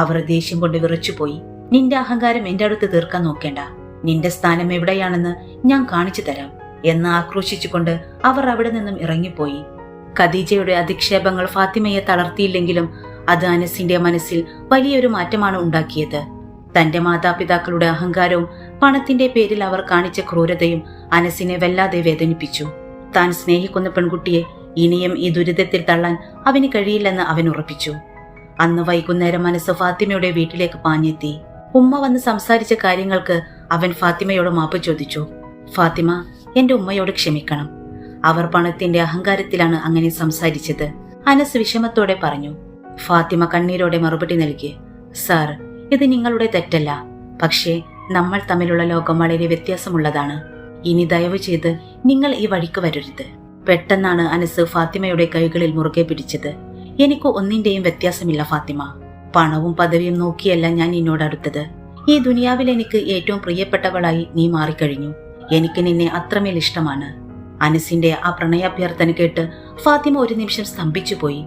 അവർ ദേഷ്യം കൊണ്ട് വിറച്ചുപോയി. നിന്റെ അഹങ്കാരം എന്റെ അടുത്ത് തീർക്കാൻ നോക്കേണ്ട. നിന്റെ സ്ഥാനം എവിടെയാണെന്ന് ഞാൻ കാണിച്ചു തരാം എന്ന് ആക്രോശിച്ചുകൊണ്ട് അവർ അവിടെ നിന്നും ഇറങ്ങിപ്പോയി. ഖദീജയുടെ അധിക്ഷേപങ്ങൾ ഫാത്തിമയെ തളർത്തിയില്ലെങ്കിലും അത് അനസിന്റെ മനസ്സിൽ വലിയൊരു മാറ്റമാണ് ഉണ്ടാക്കിയത്. തന്റെ മാതാപിതാക്കളുടെ അഹങ്കാരവും പണത്തിന്റെ പേരിൽ അവർ കാണിച്ച ക്രൂരതയും അനസിനെ വല്ലാതെ വേദനിപ്പിച്ചു. താൻ സ്നേഹിക്കുന്ന പെൺകുട്ടിയെ ഇനിയും ഈ ദുരിതത്തിൽ തള്ളാൻ അവന് കഴിയില്ലെന്ന് അവൻ ഉറപ്പിച്ചു. അന്ന് വൈകുന്നേരം മനസ്സ് ഫാത്തിമയുടെ വീട്ടിലേക്ക് പാഞ്ഞെത്തി. ഉമ്മ വന്ന് സംസാരിച്ച കാര്യങ്ങൾക്ക് അവൻ ഫാത്തിമയോട് മാപ്പ് ചോദിച്ചു. ഫാത്തിമ, എന്റെ ഉമ്മയോട് ക്ഷമിക്കണം. അവർ പണത്തിന്റെ അഹങ്കാരത്തിലാണ് അങ്ങനെ സംസാരിച്ചത്. അനസ് വിഷമത്തോടെ പറഞ്ഞു. ഫാത്തിമ കണ്ണീരോടെ മറുപടി നൽകി. സാർ, ഇത് നിങ്ങളുടെ തെറ്റല്ല. പക്ഷേ നമ്മൾ തമ്മിലുള്ള ലോകം വളരെ വ്യത്യാസമുള്ളതാണ്. ഇനി ദയവ് ചെയ്ത് നിങ്ങൾ ഈ വഴിക്ക് വരരുത്. പെട്ടെന്നാണ് അനസ് ഫാത്തിമയുടെ കൈകളിൽ മുറുകെ പിടിച്ചത്. എനിക്ക് ഒന്നിന്റെയും വ്യത്യാസമില്ല ഫാത്തിമ. പണവും പദവിയും നോക്കിയല്ല ഞാൻ നിന്നോട് അടുത്തത്. ഈ ദുനിയാവിൽ എനിക്ക് ഏറ്റവും പ്രിയപ്പെട്ടവളായി നീ മാറിക്കഴിഞ്ഞു. എനിക്ക് നിന്നെ അത്രമേൽ ഇഷ്ടമാണ്. അനസിന്റെ ആ പ്രണയാഭ്യർത്ഥന കേട്ട് ഫാത്തിമ ഒരു നിമിഷം സ്തംഭിച്ചു പോയി.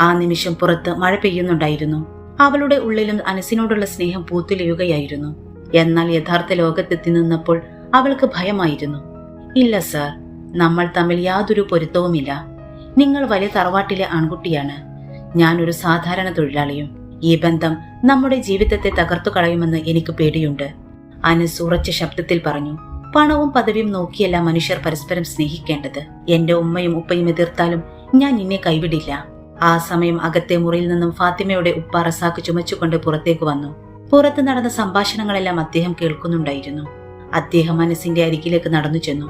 ആ നിമിഷം പുറത്ത് മഴ പെയ്യുന്നുണ്ടായിരുന്നു. അവളുടെ ഉള്ളിലും അനസിനോടുള്ള സ്നേഹം പൂത്തുലയുകയായിരുന്നു. എന്നാൽ യഥാർത്ഥ ലോകത്തെത്തി നിന്നപ്പോൾ അവൾക്ക് ഭയമായിരുന്നു. ഇല്ല സർ, നമ്മൾ തമ്മിൽ യാതൊരു പൊരുത്തവുമില്ല. നിങ്ങൾ വലിയ തറവാട്ടിലെ ആൺകുട്ടിയാണ്, ഞാനൊരു സാധാരണ തൊഴിലാളിയും. ഈ ബന്ധം നമ്മുടെ ജീവിതത്തെ തകർത്തു കളയുമെന്ന് എനിക്ക് പേടിയുണ്ട്. അനസ് ഉറച്ച ശബ്ദത്തിൽ പറഞ്ഞു. പണവും പദവിയും നോക്കിയല്ല മനുഷ്യർ പരസ്പരം സ്നേഹിക്കേണ്ടത്. എന്റെ ഉമ്മയും ഉപ്പയും എതിർത്താലും ഞാൻ നിന്നെ കൈവിടില്ല. ആ സമയം അകത്തെ മുറിയിൽ നിന്നും ഫാത്തിമയുടെ ഉപ്പ റസാക്ക് ചുമച്ചുകൊണ്ട് പുറത്തേക്ക് വന്നു. പുറത്ത് നടന്ന സംഭാഷണങ്ങളെല്ലാം അദ്ദേഹം കേൾക്കുന്നുണ്ടായിരുന്നു. അദ്ദേഹം അനസിന്റെ അരികിലേക്ക് നടന്നു ചെന്നു.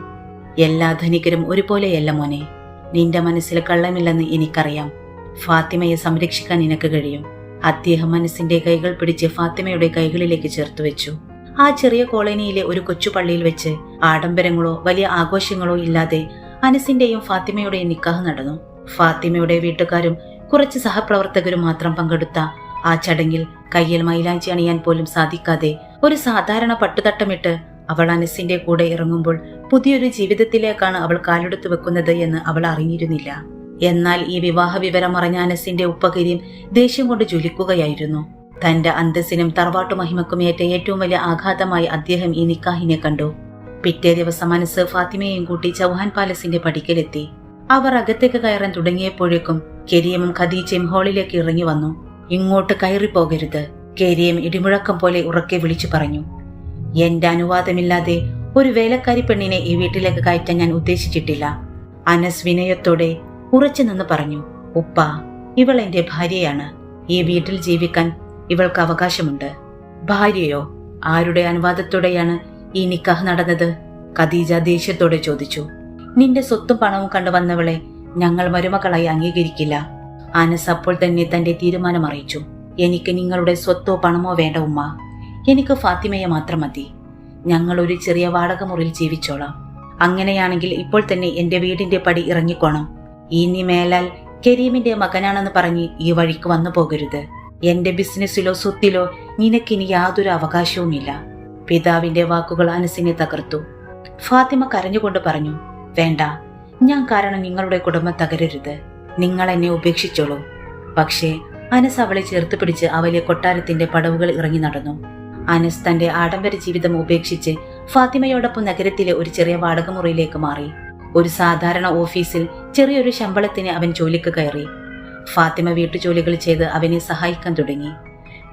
എല്ലാ ധനികരും ഒരുപോലെയല്ല മോനെ. നിന്റെ മനസ്സിൽ കള്ളമില്ലെന്ന് എനിക്കറിയാം. ഫാത്തിമയെ സംരക്ഷിക്കാൻ നിനക്ക് കഴിയും. അദ്ദേഹം അനസിന്റെ കൈകൾ പിടിച്ച് ഫാത്തിമയുടെ കൈകളിലേക്ക് ചേർത്തു വെച്ചു. ആ ചെറിയ കോളനിയിലെ ഒരു കൊച്ചു പള്ളിയിൽ വെച്ച് ആഡംബരങ്ങളോ വലിയ ആഘോഷങ്ങളോ ഇല്ലാതെ അനസിന്റെയും ഫാത്തിമയുടെയും നിക്കാഹ് നടന്നു. ഫാത്തിമയുടെ വീട്ടുകാരും കുറച്ച് സഹപ്രവർത്തകരും മാത്രം പങ്കെടുത്ത ആ ചടങ്ങിൽ കയ്യിൽ മൈലാഞ്ചി അണിയാൻ പോലും സാധിക്കാതെ ഒരു സാധാരണ പട്ടുതട്ടമിട്ട് അവൾ അനസിന്റെ കൂടെ ഇറങ്ങുമ്പോൾ പുതിയൊരു ജീവിതത്തിലേക്കാണ് അവൾ കാലെടുത്തു വെക്കുന്നത് എന്ന് അവൾ അറിഞ്ഞിരുന്നില്ല. എന്നാൽ ഈ വിവാഹ വിവരം അറിഞ്ഞ അനസിന്റെ ഉപ്പ കരീം ദേഷ്യം കൊണ്ട് ജ്വലിക്കുകയായിരുന്നു. തന്റെ അന്തസ്സിനും തറവാട്ടു മഹിമക്കും ഏറ്റ ഏറ്റവും വലിയ ആഘാതമായി അദ്ദേഹം ഈ നിക്കാഹിനെ കണ്ടു. പിറ്റേ ദിവസം അനസ് ഫാത്തിമയെയും കൂട്ടി ചൗഹാൻ പാലസിന്റെ പടിക്കലെത്തി. അവർ അകത്തേക്ക് കയറാൻ തുടങ്ങിയപ്പോഴേക്കും കരീമും ഖദീജയും ഹാളിലേക്ക് ഇറങ്ങി വന്നു. ഇങ്ങോട്ട് കയറിപ്പോകരുത്, കരീം ഇടിമുഴക്കം പോലെ ഉറക്കെ വിളിച്ചു പറഞ്ഞു. എന്റെ അനുവാദമില്ലാതെ ഒരു വേലക്കാരി പെണ്ണിനെ ഈ വീട്ടിലേക്ക് കയറ്റാൻ ഞാൻ ഉദ്ദേശിച്ചിട്ടില്ല. അനസ് വിനയത്തോടെ ഉറച്ചു നിന്ന് പറഞ്ഞു. ഉപ്പ, ഇവൾ എന്റെ ഭാര്യയാണ്. ഈ വീട്ടിൽ ജീവിക്കാൻ ഇവൾക്ക് അവകാശമുണ്ട്. ഭാര്യയോ? ആരുടെ അനുവാദത്തോടെയാണ് ഈ നിക്കാഹ് നടന്നത്? ഖദീജ ദേഷ്യത്തോടെ ചോദിച്ചു. നിന്റെ സ്വത്തും പണവും കണ്ടുവന്നവളെ ഞങ്ങൾ മരുമകളായി അംഗീകരിക്കില്ല. അനസ് അപ്പോൾ തന്നെ തന്റെ തീരുമാനം അറിയിച്ചു. എനിക്ക് നിങ്ങളുടെ സ്വത്തോ പണമോ വേണ്ട ഉമ്മ. എനിക്ക് ഫാത്തിമയെ മാത്രം മതി. ഞങ്ങൾ ഒരു ചെറിയ വാടക മുറിയിൽ ജീവിച്ചോളാം. അങ്ങനെയാണെങ്കിൽ ഇപ്പോൾ തന്നെ എന്റെ വീടിന്റെ പടി ഇറങ്ങിക്കോണം. ഇനി മേലാൽ കരീമിന്റെ മകനാണെന്ന് പറഞ്ഞ് ഈ വഴിക്ക് വന്നു പോകരുത്. എന്റെ ബിസിനസ്സിലോ സ്വത്തിലോ നിനക്കിനി യാതൊരു അവകാശവുമില്ല. പിതാവിന്റെ വാക്കുകൾ അനസിനെ തകർത്തു. ഫാത്തിമ കരഞ്ഞുകൊണ്ട് പറഞ്ഞു. വേണ്ട, ഞാൻ കാരണം നിങ്ങളുടെ കുടുംബം തകരരുത്. നിങ്ങൾ എന്നെ ഉപേക്ഷിച്ചോളൂ. പക്ഷേ അനസ് അവളെ ചേർത്ത് പിടിച്ച് അവലെ കൊട്ടാരത്തിന്റെ പടവുകൾ ഇറങ്ങി നടന്നു. അനസ് തന്റെ ആഡംബര ജീവിതം ഉപേക്ഷിച്ച് ഫാത്തിമയോടൊപ്പം നഗരത്തിലെ ഒരു ചെറിയ വാടക മുറിയിലേക്ക് മാറി. ഒരു സാധാരണ ഓഫീസിൽ ചെറിയൊരു ശമ്പളത്തിന് അവൻ ജോലിക്ക് കയറി. ഫാത്തിമ വീട്ടുജോലികൾ ചെയ്ത് അവനെ സഹായിക്കാൻ തുടങ്ങി.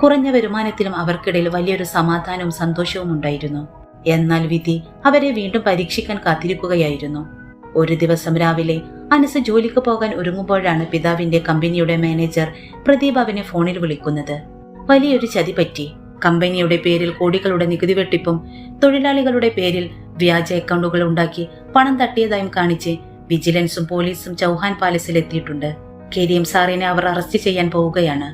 കുറഞ്ഞ വരുമാനത്തിലും അവർക്കിടയിൽ വലിയൊരു സമാധാനവും സന്തോഷവും ഉണ്ടായിരുന്നു. എന്നാൽ വിധി അവരെ വീണ്ടും പരീക്ഷിക്കാൻ കാത്തിരിക്കുകയായിരുന്നു. ഒരു ദിവസം രാവിലെ അനസ് ജോലിക്ക് പോകാൻ ഒരുങ്ങുമ്പോഴാണ് പിതാവിന്റെ കമ്പനിയുടെ മാനേജർ പ്രദീപ് അവനെ ഫോണിൽ വിളിക്കുന്നത്. വലിയൊരു ചതി പറ്റി. കമ്പനിയുടെ പേരിൽ കോടികളുടെ നികുതി വെട്ടിപ്പും തൊഴിലാളികളുടെ പേരിൽ വ്യാജ അക്കൗണ്ടുകൾ ഉണ്ടാക്കി പണം തട്ടിയതായും കാണിച്ച് വിജിലൻസും പോലീസും ചൗഹാൻ പാലസിൽ എത്തിയിട്ടുണ്ട്. കരീം സാറിനെ അവർ അറസ്റ്റ് ചെയ്യാൻ പോവുകയാണ്.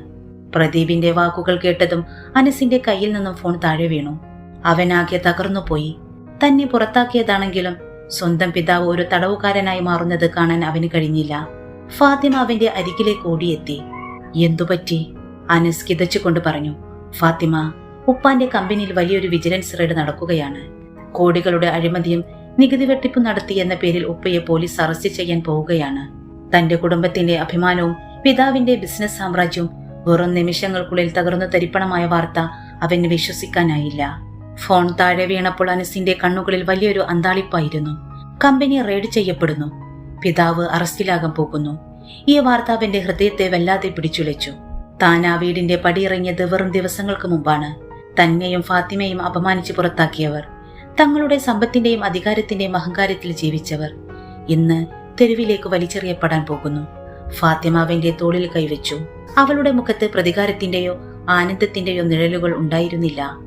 പ്രദീപിന്റെ വാക്കുകൾ കേട്ടതും അനസിന്റെ കയ്യിൽ നിന്നും ഫോൺ താഴെ വീണു. അവനാകെ തകർന്നുപോയി. തന്നെ പുറത്താക്കിയതാണെങ്കിലും സ്വന്തം പിതാവ് ഒരു തടവുകാരനായി മാറുന്നത് കാണാൻ അവന് കഴിഞ്ഞില്ല. ഫാത്തിമ അവന്റെ അരികിലേക്ക് ഓടിയെത്തി. എന്തുപറ്റി? അനസ് കിതച്ചുകൊണ്ട് പറഞ്ഞു. ഫാത്തിമ, ഉപ്പാന്റെ കമ്പനിയിൽ വലിയൊരു വിജിലൻസ് റെയ്ഡ് നടക്കുകയാണ്. കോടികളുടെ അഴിമതിയും നികുതി വെട്ടിപ്പും നടത്തി എന്ന പേരിൽ ഉപ്പയെ പോലീസ് അറസ്റ്റ് ചെയ്യാൻ പോവുകയാണ്. തന്റെ കുടുംബത്തിന്റെ അഭിമാനവും പിതാവിന്റെ ബിസിനസ് സാമ്രാജ്യവും വെറും നിമിഷങ്ങൾക്കുള്ളിൽ തകർന്നു തരിപ്പണമായ വാർത്ത അവന് വിശ്വസിക്കാനായില്ല. ഫോൺ താഴെ വീണപ്പോൾ അനസിന്റെ കണ്ണുകളിൽ വലിയൊരു അന്താളിപ്പായിരുന്നു. കമ്പനി റെയ്ഡ് ചെയ്യപ്പെടുന്നു. പിതാവ് അറസ്റ്റിലാകാൻ പോകുന്നു. ഈ വാർത്ത അവന്റെ ഹൃദയത്തെ വല്ലാതെ പിടിച്ചുലച്ചു. താൻ ആ വീടിന്റെ പടിയിറങ്ങിയത് വെറും ദിവസങ്ങൾക്ക് മുമ്പാണ്. തന്നെയും ഫാത്തിമയും അപമാനിച്ച് പുറത്താക്കിയവർ, തങ്ങളുടെ സമ്പത്തിന്റെയും അധികാരത്തിന്റെയും അഹങ്കാരത്തിൽ ജീവിച്ചവർ ഇന്ന് തെരുവിലേക്ക് വലിച്ചെറിയപ്പെടാൻ പോകുന്നു. ഫാത്തിമ അവന്റെ തോളിൽ കൈവച്ചു. അവളുടെ മുഖത്ത് പ്രതികാരത്തിന്റെയോ ആനന്ദത്തിന്റെയോ നിഴലുകൾ ഉണ്ടായിരുന്നില്ല.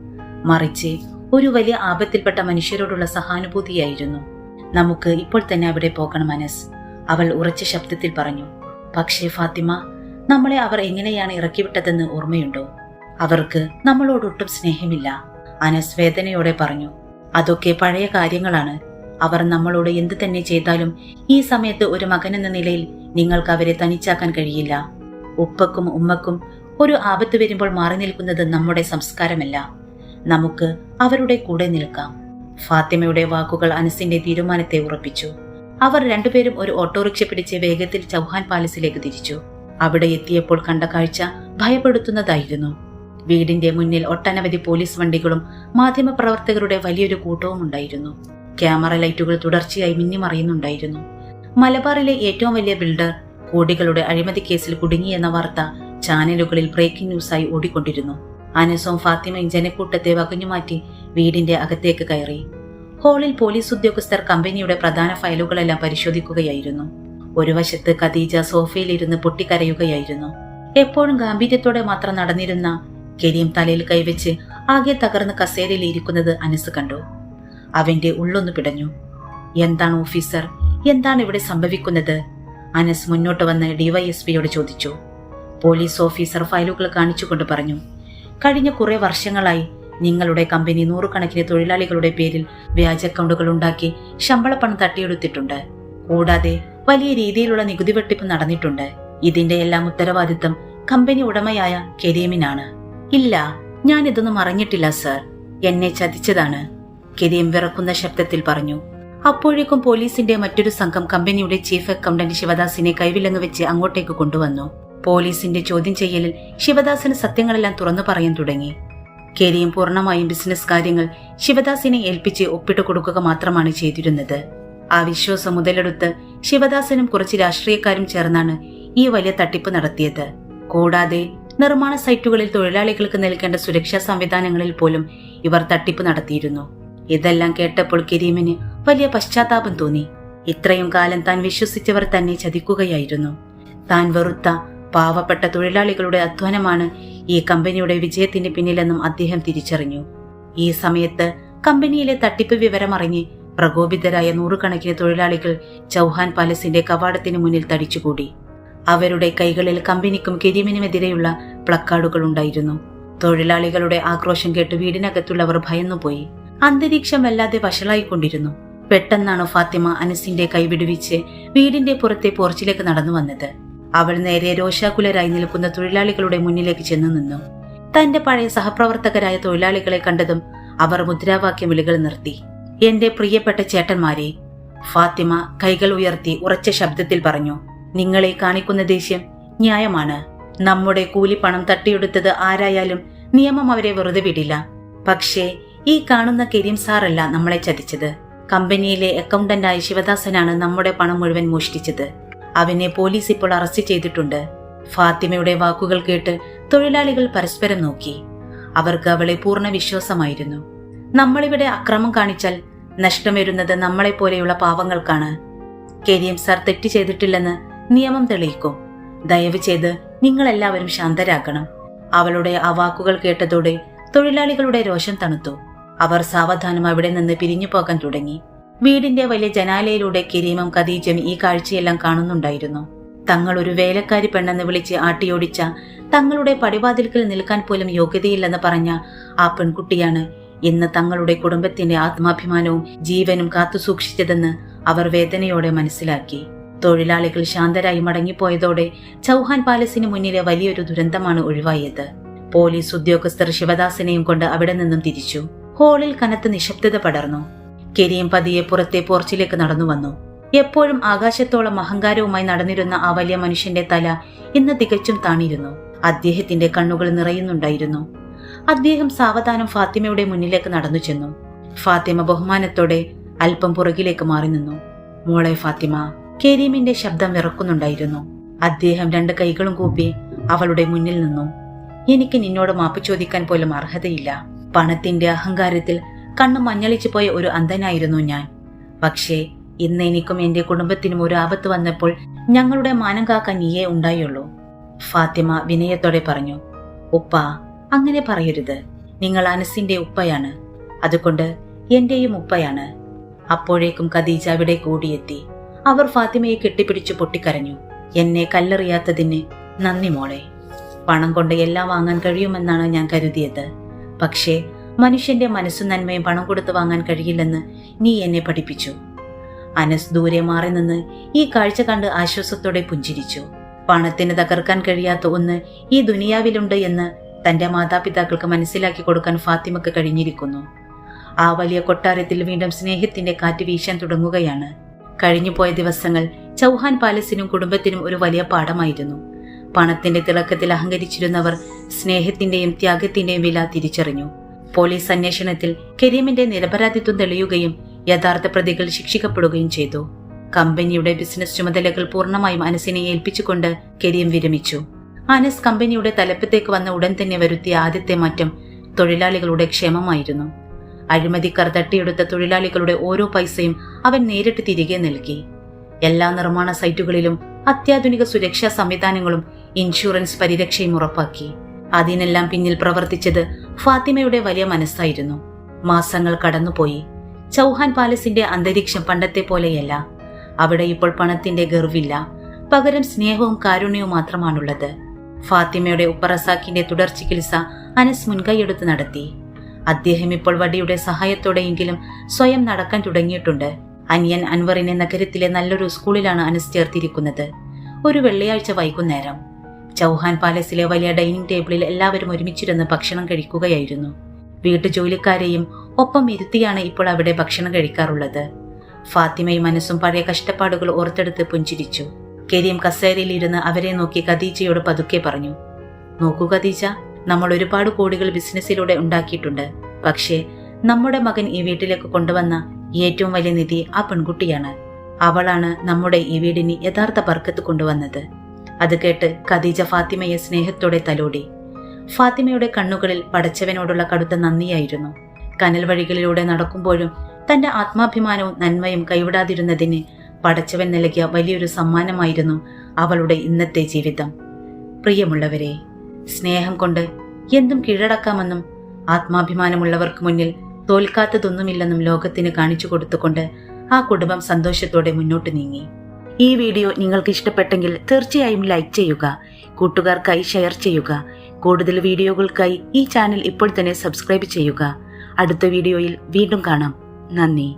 മറിച്ച് ഒരു വലിയ ആപത്തിൽപ്പെട്ട മനുഷ്യരോടുള്ള സഹാനുഭൂതിയായിരുന്നു. നമുക്ക് ഇപ്പോൾ തന്നെ അവിടെ പോകണം അനസ്, അവൾ ഉറച്ച ശബ്ദത്തിൽ പറഞ്ഞു. പക്ഷേ ഫാത്തിമ, നമ്മളെ അവർ എങ്ങനെയാണ് ഇറക്കിവിട്ടതെന്ന് ഓർമ്മയുണ്ടോ? അവർക്ക് നമ്മളോടൊട്ടും സ്നേഹമില്ല. അനസ് വേദനയോടെ പറഞ്ഞു. അതൊക്കെ പഴയ കാര്യങ്ങളാണ്. അവർ നമ്മളോട് എന്തു തന്നെ ചെയ്താലും ഈ സമയത്ത് ഒരു മകനെന്ന നിലയിൽ നിങ്ങൾക്ക് അവരെ തനിച്ചാക്കാൻ കഴിയില്ല. ഉപ്പക്കും ഉമ്മക്കും ഒരു ആപത്ത് വരുമ്പോൾ മാറി നിൽക്കുന്നത് നമ്മുടെ സംസ്കാരമല്ല. നമുക്ക് അവരുടെ കൂടെ നിൽക്കാം. ഫാത്തിമയുടെ വാക്കുകൾ അനസിന്റെ തീരുമാനത്തെ ഉറപ്പിച്ചു. അവർ രണ്ടുപേരും ഒരു ഓട്ടോറിക്ഷ പിടിച്ച് വേഗത്തിൽ ചൗഹാൻ പാലസിലേക്ക് തിരിച്ചു. അവിടെ എത്തിയപ്പോൾ കണ്ട കാഴ്ച ഭയപ്പെടുത്തുന്നതായിരുന്നു. വീടിന്റെ മുന്നിൽ ഒട്ടനവധി പോലീസ് വണ്ടികളും മാധ്യമപ്രവർത്തകരുടെ വലിയൊരു കൂട്ടവും ഉണ്ടായിരുന്നു. ക്യാമറ ലൈറ്റുകൾ തുടർച്ചയായി മിന്നിമറിയുന്നുണ്ടായിരുന്നു. മലബാറിലെ ഏറ്റവും വലിയ ബിൽഡർ കോടികളുടെ അഴിമതി കേസിൽ കുടുങ്ങിയെന്ന വാർത്ത ചാനലുകളിൽ ബ്രേക്കിംഗ് ന്യൂസായി ഓടിക്കൊണ്ടിരുന്നു. അനസും ഫാത്തിമയും ജനക്കൂട്ടത്തെ വകഞ്ഞുമാറ്റി വീടിന്റെ അകത്തേക്ക് കയറി. ഹാളിൽ പോലീസ് ഉദ്യോഗസ്ഥർ കമ്പനിയുടെ പ്രധാന ഫയലുകളെല്ലാം പരിശോധിക്കുകയായിരുന്നു. ഒരു വശത്ത് ഖദീജ സോഫയിലിരുന്ന് പൊട്ടിക്കരയുകയായിരുന്നു. എപ്പോഴും ഗാംഭീര്യത്തോടെ മാത്രം നടന്നിരുന്ന കരീം തലയിൽ കൈവച്ച് ആകെ തകർന്ന് കസേരയിൽ ഇരിക്കുന്നത് അനസ് കണ്ടു. അവന്റെ ഉള്ളൊന്നു പിടഞ്ഞു. എന്താണ് ഓഫീസർ, എന്താണ് ഇവിടെ സംഭവിക്കുന്നത്? അനസ് മുന്നോട്ട് വന്ന് ഡിവൈഎസ്പിയോട് ചോദിച്ചു. പോലീസ് ഓഫീസർ ഫയലുകൾ കാണിച്ചുകൊണ്ട് പറഞ്ഞു, കഴിഞ്ഞ കുറെ വർഷങ്ങളായി നിങ്ങളുടെ കമ്പനി നൂറുകണക്കിന് തൊഴിലാളികളുടെ പേരിൽ വ്യാജ അക്കൗണ്ടുകൾ ഉണ്ടാക്കി ശമ്പളപ്പണം തട്ടിയെടുത്തിട്ടുണ്ട്. കൂടാതെ വലിയ രീതിയിലുള്ള നികുതി വെട്ടിപ്പ് നടന്നിട്ടുണ്ട്. ഇതിന്റെ എല്ലാം ഉത്തരവാദിത്തം കമ്പനി ഉടമയായ കരീമിനാണ്. ഇല്ല, ഞാൻ ഇതൊന്നും അറിഞ്ഞിട്ടില്ല സർ, എന്നെ ചതിച്ചതാണ്, കരീം വിറക്കുന്ന ശബ്ദത്തിൽ പറഞ്ഞു. അപ്പോഴേക്കും പോലീസിന്റെ മറ്റൊരു സംഘം കമ്പനിയുടെ ചീഫ് അക്കൗണ്ടന്റ് ശിവദാസിനെ കൈവിലങ്ങ് വെച്ച് അങ്ങോട്ടേക്ക് കൊണ്ടുവന്നു. പോലീസിന്റെ ചോദ്യം ചെയ്യലിൽ ശിവദാസിന് സത്യങ്ങളെല്ലാം തുറന്നു പറയാൻ തുടങ്ങി. കരീം പൂർണ്ണമായും ബിസിനസ് കാര്യങ്ങൾ ശിവദാസിനെ ഏൽപ്പിച്ച് ഒപ്പിട്ട് കൊടുക്കുക മാത്രമാണ് ചെയ്തിരുന്നത്. ആ വിശ്വാസം മുതലെടുത്ത് ശിവദാസനും കുറച്ച് രാഷ്ട്രീയക്കാരും ചേർന്നാണ് ഈ വലിയ തട്ടിപ്പ് നടത്തിയത്. കൂടാതെ നിർമ്മാണ സൈറ്റുകളിൽ തൊഴിലാളികൾക്ക് നൽകേണ്ട സുരക്ഷാ സംവിധാനങ്ങളിൽ പോലും ഇവർ തട്ടിപ്പ് നടത്തിയിരുന്നു. ഇതെല്ലാം കേട്ടപ്പോൾ കരീമിന് വലിയ പശ്ചാത്താപം തോന്നി. ഇത്രയും കാലം താൻ വിശ്വസിച്ചവർ തന്നെ ചതിക്കുകയായിരുന്നു. താൻ വെറുത്ത പാവപ്പെട്ട തൊഴിലാളികളുടെ അധ്വാനമാണ് ഈ കമ്പനിയുടെ വിജയത്തിന് പിന്നിലെന്നും അദ്ദേഹം തിരിച്ചറിഞ്ഞു. ഈ സമയത്ത് കമ്പനിയിലെ തട്ടിപ്പ് വിവരമറിഞ്ഞ് പ്രകോപിതരായ നൂറുകണക്കിന് തൊഴിലാളികൾ ചൗഹാൻ പാലസിന്റെ കവാടത്തിന് മുന്നിൽ തടിച്ചുകൂടി. അവരുടെ കൈകളിൽ കമ്പനിക്കും കരീമിനുമെതിരെയുള്ള പ്ലക്കാർഡുകൾ ഉണ്ടായിരുന്നു. തൊഴിലാളികളുടെ ആക്രോശം കേട്ട് വീടിനകത്തുള്ളവർ ഭയന്നുപോയി. അന്തരീക്ഷം വല്ലാതെ വഷളായിക്കൊണ്ടിരുന്നു. പെട്ടെന്നാണ് ഫാത്തിമ അനസിന്റെ കൈവിടുവിച്ച് വീടിന്റെ പുറത്തെ പോർച്ചിലേക്ക് നടന്നു വന്നത്. അവൾ നേരെ രോഷാകുലരായി നിൽക്കുന്ന തൊഴിലാളികളുടെ മുന്നിലേക്ക് ചെന്നു നിന്നു. തന്റെ പഴയ സഹപ്രവർത്തകരായ തൊഴിലാളികളെ കണ്ടതും അവർ മുദ്രാവാക്യം വിളികൾ നിർത്തി. എന്റെ പ്രിയപ്പെട്ട ചേട്ടന്മാരെ, ഫാത്തിമ കൈകൾ ഉയർത്തി ഉറച്ച ശബ്ദത്തിൽ പറഞ്ഞു, നിങ്ങളെ കാണിക്കുന്ന ദേഷ്യം ന്യായമാണ്. നമ്മുടെ കൂലിപ്പണം തട്ടിയെടുത്തത് ആരായാലും നിയമം അവരെ വെറുതെ വിടില്ല. പക്ഷേ ഈ കാണുന്ന കരീം സാറല്ല നമ്മളെ ചതിച്ചത്. കമ്പനിയിലെ അക്കൗണ്ടന്റായ ശിവദാസനാണ് നമ്മുടെ പണം മുഴുവൻ മോഷ്ടിച്ചത്. അവനെ പോലീസ് ഇപ്പോൾ അറസ്റ്റ് ചെയ്തിട്ടുണ്ട്. ഫാത്തിമയുടെ വാക്കുകൾ കേട്ട് തൊഴിലാളികൾ പരസ്പരം നോക്കി. അവർക്ക് അവളെ പൂർണ്ണ വിശ്വാസമായിരുന്നു. നമ്മളിവിടെ അക്രമം കാണിച്ചാൽ നഷ്ടം വരുന്നത് നമ്മളെപ്പോലെയുള്ള പാവങ്ങൾക്കാണ്. കരീം സാർ തെറ്റ് ചെയ്തിട്ടില്ലെന്ന് നിയമം തെളിയിക്കും. ദയവ് ചെയ്ത് നിങ്ങളെല്ലാവരും ശാന്തരാക്കണം. അവളുടെ ആ വാക്കുകൾ കേട്ടതോടെ തൊഴിലാളികളുടെ രോഷം തണുത്തു. അവർ സാവധാനം അവിടെ നിന്ന് പിരിഞ്ഞു പോകാൻ തുടങ്ങി. വീടിന്റെ വലിയ ജനാലയിലൂടെ കരീമും ഖദീജയും ഈ കാഴ്ചയെല്ലാം കാണുന്നുണ്ടായിരുന്നു. തങ്ങൾ ഒരു വേലക്കാരി പെണ്ണെന്ന് വിളിച്ച് ആട്ടിയോടിച്ച, തങ്ങളുടെ പടിവാതിൽക്കൽ നിൽക്കാൻ പോലും യോഗ്യതയില്ലെന്ന് പറഞ്ഞ ആ പെൺകുട്ടിയാണ് ഇന്ന് തങ്ങളുടെ കുടുംബത്തിന്റെ ആത്മാഭിമാനവും ജീവനും കാത്തുസൂക്ഷിച്ചതെന്ന് അവർ വേദനയോടെ മനസ്സിലാക്കി. തൊഴിലാളികൾ ശാന്തരായി മടങ്ങിപ്പോയതോടെ ചൗഹാൻ പാലസിന് മുന്നിലെ വലിയൊരു ദുരന്തമാണ് ഒഴിവായത്. പോലീസ് ഉദ്യോഗസ്ഥർ ശിവദാസിനെയും കൊണ്ട് അവിടെ നിന്നും തിരിച്ചു. ഹാളിൽ കനത്ത നിശബ്ദത പടർന്നു. കരീം പതിയെ പുറത്തെ പോർച്ചിലേക്ക് നടന്നു വന്നു. എപ്പോഴും ആകാശത്തോളം അഹങ്കാരവുമായി നടന്നിരുന്ന ആ വലിയ മനുഷ്യന്റെ തല ഇന്ന് തികച്ചും താണിരുന്നു. അദ്ദേഹത്തിന്റെ കണ്ണുകൾ നിറയുന്നുണ്ടായിരുന്നു. അദ്ദേഹം സാവധാനം ഫാത്തിമയുടെ മുന്നിലേക്ക് നടന്നു ചെന്നു. ഫാത്തിമ ബഹുമാനത്തോടെ അല്പം പുറകിലേക്ക് മാറി നിന്നു. മോളെ ഫാത്തിമ, കരീമിന്റെ ശബ്ദം വിറക്കുന്നുണ്ടായിരുന്നു. അദ്ദേഹം രണ്ട് കൈകളും കൂപ്പി അവളുടെ മുന്നിൽ നിന്നു. എനിക്ക് നിന്നോട് മാപ്പ് ചോദിക്കാൻ പോലും അർഹതയില്ല. പണത്തിന്റെ അഹങ്കാരത്തിൽ കണ്ണു മഞ്ഞളിച്ചു പോയ ഒരു അന്ധനായിരുന്നു ഞാൻ. പക്ഷേ ഇന്ന് എനിക്കും എന്റെ കുടുംബത്തിനും ഒരു ആപത്ത് വന്നപ്പോൾ ഞങ്ങളുടെ മാനം കാക്കാൻ നീയേ ഉണ്ടായുള്ളൂ. ഫാത്തിമ വിനയത്തോടെ പറഞ്ഞു. ഉപ്പ, അങ്ങനെ പറയരുത്. നിങ്ങൾ അനസിന്റെ ഉപ്പയാണ്. അതുകൊണ്ട് എന്റെയും ഉപ്പയാണ്. അപ്പോഴേക്കും ഖദീജ അവിടെ കൂടിയെത്തി. അവർ ഫാത്തിമയെ കെട്ടിപ്പിടിച്ചു പൊട്ടിക്കരഞ്ഞു. എന്നെ കല്ലെറിയാത്തതിന് നന്ദി മോളെ. പണം കൊണ്ട് എല്ലാം വാങ്ങാൻ കഴിയുമെന്നാണ് ഞാൻ കരുതിയത്. പക്ഷേ മനുഷ്യന്റെ മനസ്സും നന്മയും പണം കൊടുത്ത് വാങ്ങാൻ കഴിയില്ലെന്ന് നീ എന്നെ പഠിപ്പിച്ചു. അനസ് ദൂരെ മാറി നിന്ന് ഈ കാഴ്ച കണ്ട് ആശ്വാസത്തോടെ പുഞ്ചിരിച്ചു. പണത്തിന് തകർക്കാൻ കഴിയാത്ത ഒന്ന് ഈ ദുനിയാവിലുണ്ട് എന്ന് തന്റെ മാതാപിതാക്കൾക്ക് മനസ്സിലാക്കി കൊടുക്കാൻ ഫാത്തിമക്ക് കഴിഞ്ഞിരിക്കുന്നു. ആ വലിയ കൊട്ടാരത്തിൽ വീണ്ടും സ്നേഹത്തിന്റെ കാറ്റ് വീശാൻ തുടങ്ങുകയാണ്. കഴിഞ്ഞുപോയ ദിവസങ്ങൾ ചൗഹാൻ പാലസിനും കുടുംബത്തിനും ഒരു വലിയ പാഠമായിരുന്നു. പണത്തിന്റെ തിളക്കത്തിൽ അഹങ്കരിച്ചിരുന്നവർ സ്നേഹത്തിന്റെയും ത്യാഗത്തിന്റെയും വില തിരിച്ചറിഞ്ഞു. പോലീസ് അന്വേഷണത്തിൽ കരീമിന്റെ നിരപരാധിത്വം തെളിയുകയും യഥാർത്ഥ പ്രതികൾ ശിക്ഷിക്കപ്പെടുകയും ചെയ്തു. കമ്പനിയുടെ ബിസിനസ് ചുമതലകൾ പൂർണ്ണമായും അനസിനെ ഏൽപ്പിച്ചുകൊണ്ട് കരീം വിരമിച്ചു. അനസ് കമ്പനിയുടെ തലപ്പത്തേക്ക് വന്ന ഉടൻ തന്നെ വരുത്തിയ ആദ്യത്തെ മാറ്റം തൊഴിലാളികളുടെ ക്ഷേമമായിരുന്നു. അഴിമതിക്കാർ തട്ടിയെടുത്ത തൊഴിലാളികളുടെ ഓരോ പൈസയും അവൻ നേരിട്ട് തിരികെ നൽകി. എല്ലാ നിർമ്മാണ സൈറ്റുകളിലും അത്യാധുനിക സുരക്ഷാ സംവിധാനങ്ങളും ഇൻഷുറൻസ് പരിരക്ഷയും ഉറപ്പാക്കി. അതിനെല്ലാം പിന്നിൽ പ്രവർത്തിച്ചത് ഫാത്തിമയുടെ വലിയ മനസ്സായിരുന്നു. മാസങ്ങൾ കടന്നുപോയി. ചൗഹാൻ പാലസിന്റെ അന്തരീക്ഷം പണ്ടത്തെ പോലെയല്ല. അവിടെ ഇപ്പോൾ പണത്തിന്റെ ഗർവില്ല, പകരം സ്നേഹവും കാരുണ്യവും മാത്രമാണുള്ളത്. ഫാത്തിമയുടെ ഉപ്പറസാക്കിന്റെ തുടർ ചികിത്സ അനസ് മുൻകൈയെടുത്ത് നടത്തി. അദ്ദേഹം ഇപ്പോൾ വടിയുടെ സഹായത്തോടെയെങ്കിലും സ്വയം നടക്കാൻ തുടങ്ങിയിട്ടുണ്ട്. അനിയൻ അൻവറിനെ നഗരത്തിലെ നല്ലൊരു സ്കൂളിലാണ് അനസ് ചേർത്തിരിക്കുന്നത്. ഒരു വെള്ളിയാഴ്ച വൈകുന്നേരം ചൗഹാൻ പാലസിലെ വലിയ ഡൈനിങ് ടേബിളിൽ എല്ലാവരും ഒരുമിച്ചിരുന്ന് ഭക്ഷണം കഴിക്കുകയായിരുന്നു. വീട്ടുജോലിക്കാരെയും ഒപ്പം ഇരുത്തിയാണ് ഇപ്പോൾ അവിടെ ഭക്ഷണം കഴിക്കാറുള്ളത്. ഫാത്തിമയും മനസ്സും പഴയ കഷ്ടപ്പാടുകൾ ഓർത്തെടുത്ത് പുഞ്ചിരിച്ചു. കരീം കസേരയിൽ ഇരുന്ന് അവരെ നോക്കി ഖദീജയോട് പതുക്കെ പറഞ്ഞു, നോക്കൂ ഖദീജ, നമ്മൾ ഒരുപാട് കോടികൾ ബിസിനസ്സിലൂടെ ഉണ്ടാക്കിയിട്ടുണ്ട്. പക്ഷേ നമ്മുടെ മകൻ ഈ വീട്ടിലേക്ക് കൊണ്ടുവന്ന ഏറ്റവും വലിയ നിധി ആ പെൺകുട്ടിയാണ്. അവളാണ് നമ്മുടെ ഈ വീടിന് യഥാർത്ഥ ബർക്കത്ത് കൊണ്ടുവന്നത്. അത് കേട്ട് ഖദീജ ഫാത്തിമയെ സ്നേഹത്തോടെ തലോടി. ഫാത്തിമയുടെ കണ്ണുകളിൽ പടച്ചവനോടുള്ള കടുത്ത നന്ദിയായിരുന്നു. കനൽ വഴികളിലൂടെ നടക്കുമ്പോഴും തന്റെ ആത്മാഭിമാനവും നന്മയും കൈവിടാതിരുന്നതിന് പടച്ചവൻ നൽകിയ വലിയൊരു സമ്മാനമായിരുന്നു അവളുടെ ഇന്നത്തെ ജീവിതം. പ്രിയമുള്ളവരെ, സ്നേഹം കൊണ്ട് എന്തും കീഴടക്കാമെന്നും ആത്മാഭിമാനമുള്ളവർക്ക് മുന്നിൽ തോൽക്കാത്തതൊന്നുമില്ലെന്നും ലോകത്തിന് കാണിച്ചു കൊടുത്തുകൊണ്ട് ആ കുടുംബം സന്തോഷത്തോടെ മുന്നോട്ട് നീങ്ങി. ഈ വീഡിയോ നിങ്ങൾക്ക് ഇഷ്ടപ്പെട്ടെങ്കിൽ തീർച്ചയായും ലൈക്ക് ചെയ്യുക, കൂട്ടുകാർക്കായി ഷെയർ ചെയ്യുക. കൂടുതൽ വീഡിയോകൾക്കായി ഈ ചാനൽ ഇപ്പോൾ തന്നെ സബ്സ്ക്രൈബ് ചെയ്യുക. അടുത്ത വീഡിയോയിൽ വീണ്ടും കാണാം. നന്ദി.